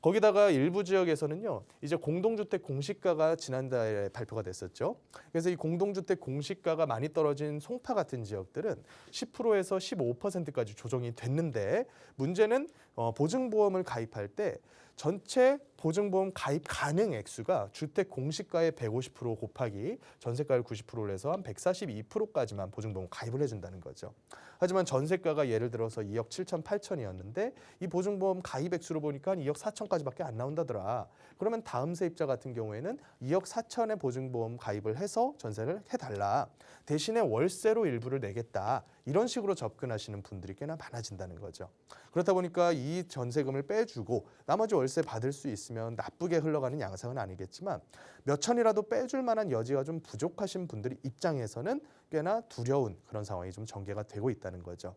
거기다가 일부 지역에서는요, 이제 공동주택 공시가가 지난달에 발표가 됐었죠. 그래서 이 공동주택 공시가가 많이 떨어진 송파 같은 지역들은 10%에서 15%까지 조정이 됐는데 문제는 보증보험을 가입할 때 전체 보증보험 가입 가능 액수가 주택 공시가의 150% 곱하기 전세가를 90%로 해서 한 142%까지만 보증보험 가입을 해준다는 거죠. 하지만 전세가가 예를 들어서 2억 7천 8천이었는데 이 보증보험 가입 액수로 보니까 2억 4천까지밖에 안 나온다더라. 그러면 다음 세입자 같은 경우에는 2억 4천의 보증보험 가입을 해서 전세를 해달라. 대신에 월세로 일부를 내겠다. 이런 식으로 접근하시는 분들이 꽤나 많아진다는 거죠. 그렇다 보니까 이 전세금을 빼주고 나머지 월세 받을 수 있으면 나쁘게 흘러가는 양상은 아니겠지만 몇 천이라도 빼줄 만한 여지가 좀 부족하신 분들 입장에서는 꽤나 두려운 그런 상황이 좀 전개가 되고 있다는 거죠.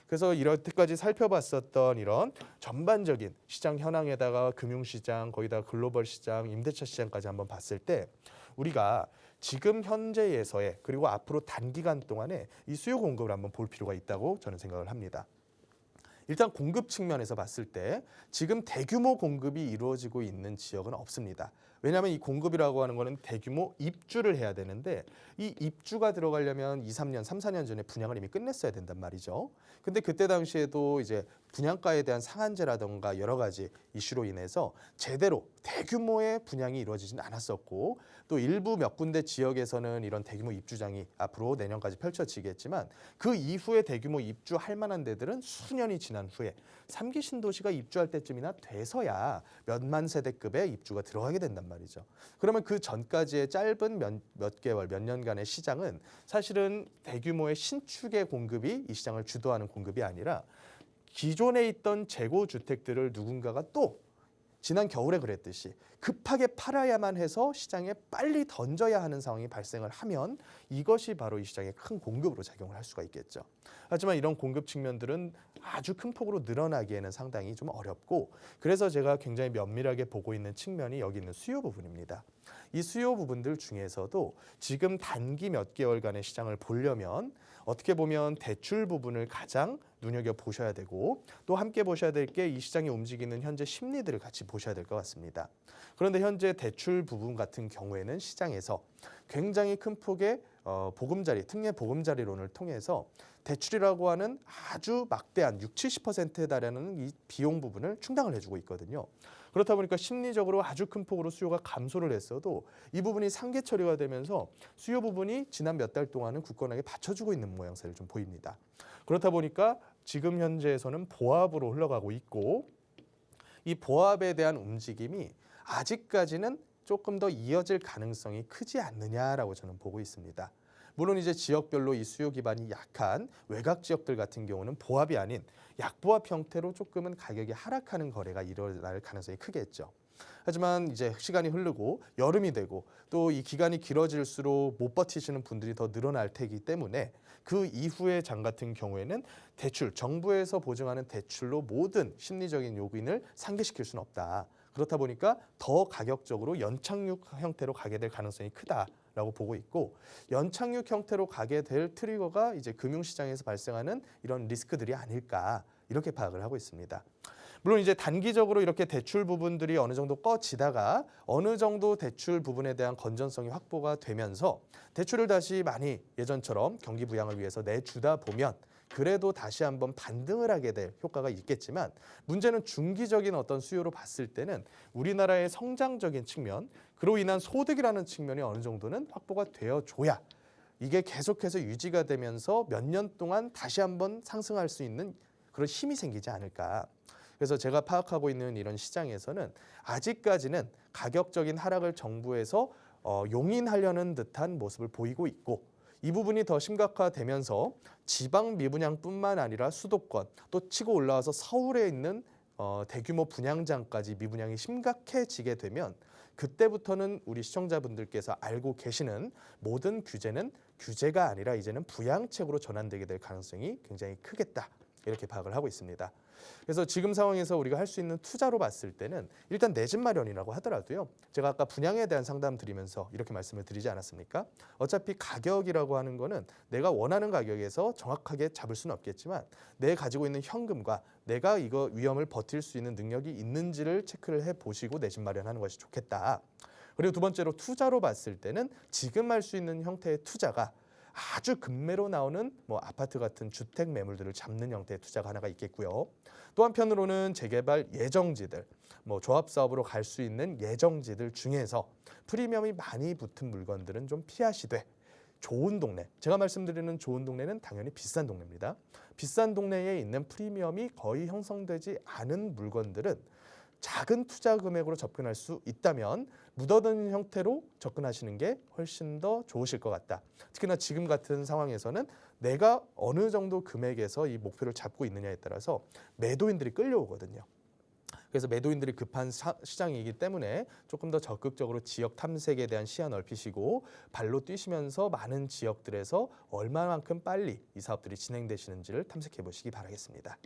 그래서 이렇게까지 살펴봤었던 이런 전반적인 시장 현황에다가 금융시장, 거기다 글로벌 시장, 임대차 시장까지 한번 봤을 때 우리가 지금 현재에서의 그리고 앞으로 단기간 동안에 이 수요 공급을 한번 볼 필요가 있다고 저는 생각을 합니다. 일단 공급 측면에서 봤을 때 지금 대규모 공급이 이루어지고 있는 지역은 없습니다. 왜냐하면 이 공급이라고 하는 거는 대규모 입주를 해야 되는데 이 입주가 들어가려면 2, 3년, 3, 4년 전에 분양을 이미 끝냈어야 된단 말이죠. 근데 그때 당시에도 이제 분양가에 대한 상한제라던가 여러 가지 이슈로 인해서 제대로 대규모의 분양이 이루어지진 않았었고 또 일부 몇 군데 지역에서는 이런 대규모 입주장이 앞으로 내년까지 펼쳐지겠지만 그 이후에 대규모 입주할 만한 데들은 수년이 지난 후에 3기 신도시가 입주할 때쯤이나 돼서야 몇만 세대급의 입주가 들어가게 된단 말이죠. 그러면 그 전까지의 짧은 몇 개월, 몇 년간의 시장은 사실은 대규모의 신축의 공급이 이 시장을 주도하는 공급이 아니라 기존에 있던 재고 주택들을 누군가가 또 지난 겨울에 그랬듯이 급하게 팔아야만 해서 시장에 빨리 던져야 하는 상황이 발생을 하면 이것이 바로 이 시장의 큰 공급으로 작용을 할 수가 있겠죠. 하지만 이런 공급 측면들은 아주 큰 폭으로 늘어나기에는 상당히 좀 어렵고 그래서 제가 굉장히 면밀하게 보고 있는 측면이 여기 있는 수요 부분입니다. 이 수요 부분들 중에서도 지금 단기 몇 개월간의 시장을 보려면 어떻게 보면 대출 부분을 가장 눈여겨보셔야 되고 또 함께 보셔야 될 게 이 시장이 움직이는 현재 심리들을 같이 보셔야 될 것 같습니다. 그런데 현재 대출 부분 같은 경우에는 시장에서 굉장히 큰 폭의 보금자리, 특례 보금자리론을 통해서 대출이라고 하는 아주 막대한 60~70%에 달하는 이 비용 부분을 충당을 해주고 있거든요. 그렇다 보니까 심리적으로 아주 큰 폭으로 수요가 감소를 했어도 이 부분이 상계 처리가 되면서 수요 부분이 지난 몇 달 동안은 굳건하게 받쳐주고 있는 모양새를 좀 보입니다. 그렇다 보니까 지금 현재에서는 보합으로 흘러가고 있고 이 보합에 대한 움직임이 아직까지는 조금 더 이어질 가능성이 크지 않느냐라고 저는 보고 있습니다. 물론 이제 지역별로 이 수요 기반이 약한 외곽 지역들 같은 경우는 보합이 아닌 약보합 형태로 조금은 가격이 하락하는 거래가 일어날 가능성이 크겠죠. 하지만 이제 시간이 흐르고 여름이 되고 또 이 기간이 길어질수록 못 버티시는 분들이 더 늘어날 테기 때문에 그 이후의 장 같은 경우에는 대출, 정부에서 보증하는 대출로 모든 심리적인 요인을 상기시킬 수는 없다. 그렇다 보니까 더 가격적으로 연착륙 형태로 가게 될 가능성이 크다라고 보고 있고 연착륙 형태로 가게 될 트리거가 이제 금융시장에서 발생하는 이런 리스크들이 아닐까 이렇게 파악을 하고 있습니다. 물론 이제 단기적으로 이렇게 대출 부분들이 어느 정도 꺼지다가 어느 정도 대출 부분에 대한 건전성이 확보가 되면서 대출을 다시 많이 예전처럼 경기 부양을 위해서 내주다 보면 그래도 다시 한번 반등을 하게 될 효과가 있겠지만 문제는 중기적인 어떤 수요로 봤을 때는 우리나라의 성장적인 측면, 그로 인한 소득이라는 측면이 어느 정도는 확보가 되어줘야 이게 계속해서 유지가 되면서 몇 년 동안 다시 한번 상승할 수 있는 그런 힘이 생기지 않을까. 그래서 제가 파악하고 있는 이런 시장에서는 아직까지는 가격적인 하락을 정부에서 용인하려는 듯한 모습을 보이고 있고 이 부분이 더 심각화되면서 지방 미분양뿐만 아니라 수도권 또 치고 올라와서 서울에 있는 대규모 분양장까지 미분양이 심각해지게 되면 그때부터는 우리 시청자분들께서 알고 계시는 모든 규제는 규제가 아니라 이제는 부양책으로 전환되게 될 가능성이 굉장히 크겠다. 이렇게 파악을 하고 있습니다. 그래서 지금 상황에서 우리가 할 수 있는 투자로 봤을 때는 일단 내 집 마련이라고 하더라도요. 제가 아까 분양에 대한 상담 드리면서 이렇게 말씀을 드리지 않았습니까? 어차피 가격이라고 하는 거는 내가 원하는 가격에서 정확하게 잡을 수는 없겠지만 내 가지고 있는 현금과 내가 이거 위험을 버틸 수 있는 능력이 있는지를 체크를 해보시고 내 집 마련하는 것이 좋겠다. 그리고 두 번째로 투자로 봤을 때는 지금 할 수 있는 형태의 투자가 아주 급매로 나오는 뭐 아파트 같은 주택 매물들을 잡는 형태의 투자가 하나가 있겠고요. 또 한편으로는 재개발 예정지들, 뭐 조합 사업으로 갈 수 있는 예정지들 중에서 프리미엄이 많이 붙은 물건들은 좀 피하시되 좋은 동네, 제가 말씀드리는 좋은 동네는 당연히 비싼 동네입니다. 비싼 동네에 있는 프리미엄이 거의 형성되지 않은 물건들은 작은 투자 금액으로 접근할 수 있다면 묻어두는 형태로 접근하시는 게 훨씬 더 좋으실 것 같다. 특히나 지금 같은 상황에서는 내가 어느 정도 금액에서 이 목표를 잡고 있느냐에 따라서 매도인들이 끌려오거든요. 그래서 매도인들이 급한 시장이기 때문에 조금 더 적극적으로 지역 탐색에 대한 시야 넓히시고 발로 뛰시면서 많은 지역들에서 얼마만큼 빨리 이 사업들이 진행되시는지를 탐색해 보시기 바라겠습니다.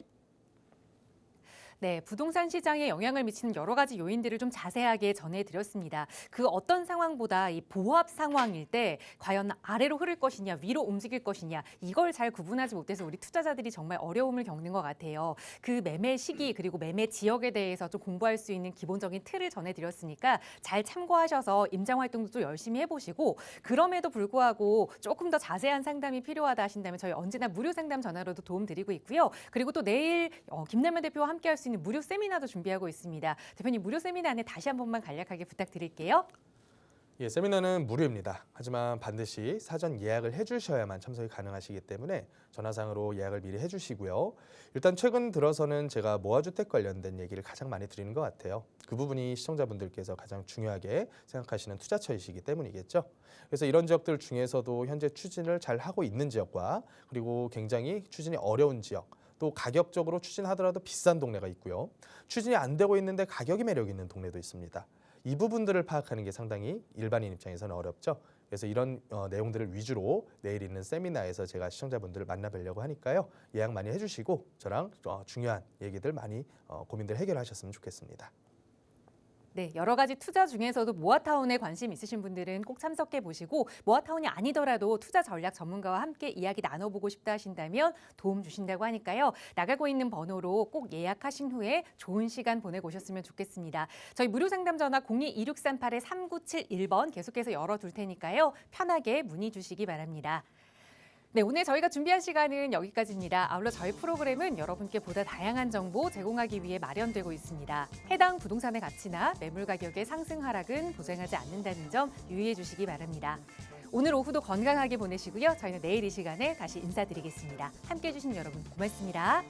네, 부동산 시장에 영향을 미치는 여러 가지 요인들을 좀 자세하게 전해드렸습니다. 그 어떤 상황보다 이 보합 상황일 때 과연 아래로 흐를 것이냐, 위로 움직일 것이냐 이걸 잘 구분하지 못해서 우리 투자자들이 정말 어려움을 겪는 것 같아요. 그 매매 시기 그리고 매매 지역에 대해서 좀 공부할 수 있는 기본적인 틀을 전해드렸으니까 잘 참고하셔서 임장 활동도 좀 열심히 해보시고 그럼에도 불구하고 조금 더 자세한 상담이 필요하다 하신다면 저희 언제나 무료 상담 전화로도 도움드리고 있고요. 그리고 또 내일 김남면 대표와 함께 할 수 있는 무료 세미나도 준비하고 있습니다. 대표님 무료 세미나 안에 다시 한 번만 간략하게 부탁드릴게요. 예, 세미나는 무료입니다. 하지만 반드시 사전 예약을 해주셔야만 참석이 가능하시기 때문에 전화상으로 예약을 미리 해주시고요. 일단 최근 들어서는 제가 모아주택 관련된 얘기를 가장 많이 드리는 것 같아요. 그 부분이 시청자분들께서 가장 중요하게 생각하시는 투자처이시기 때문이겠죠. 그래서 이런 지역들 중에서도 현재 추진을 잘 하고 있는 지역과 그리고 굉장히 추진이 어려운 지역 또 가격적으로 추진하더라도 비싼 동네가 있고요. 추진이 안 되고 있는데 가격이 매력 있는 동네도 있습니다. 이 부분들을 파악하는 게 상당히 일반인 입장에서는 어렵죠. 그래서 이런 내용들을 위주로 내일 있는 세미나에서 제가 시청자분들을 만나뵈려고 하니까요. 예약 많이 해주시고 저랑 중요한 얘기들 많이 고민들 해결하셨으면 좋겠습니다. 네, 여러 가지 투자 중에서도 모아타운에 관심 있으신 분들은 꼭 참석해 보시고 모아타운이 아니더라도 투자 전략 전문가와 함께 이야기 나눠보고 싶다 하신다면 도움 주신다고 하니까요. 나가고 있는 번호로 꼭 예약하신 후에 좋은 시간 보내고 오셨으면 좋겠습니다. 저희 무료 상담 전화 02-2638-3971번 계속해서 열어둘 테니까요. 편하게 문의 주시기 바랍니다. 네, 오늘 저희가 준비한 시간은 여기까지입니다. 아울러 저희 프로그램은 여러분께 보다 다양한 정보 제공하기 위해 마련되고 있습니다. 해당 부동산의 가치나 매물 가격의 상승 하락은 보장하지 않는다는 점 유의해 주시기 바랍니다. 오늘 오후도 건강하게 보내시고요. 저희는 내일 이 시간에 다시 인사드리겠습니다. 함께해 주신 여러분 고맙습니다.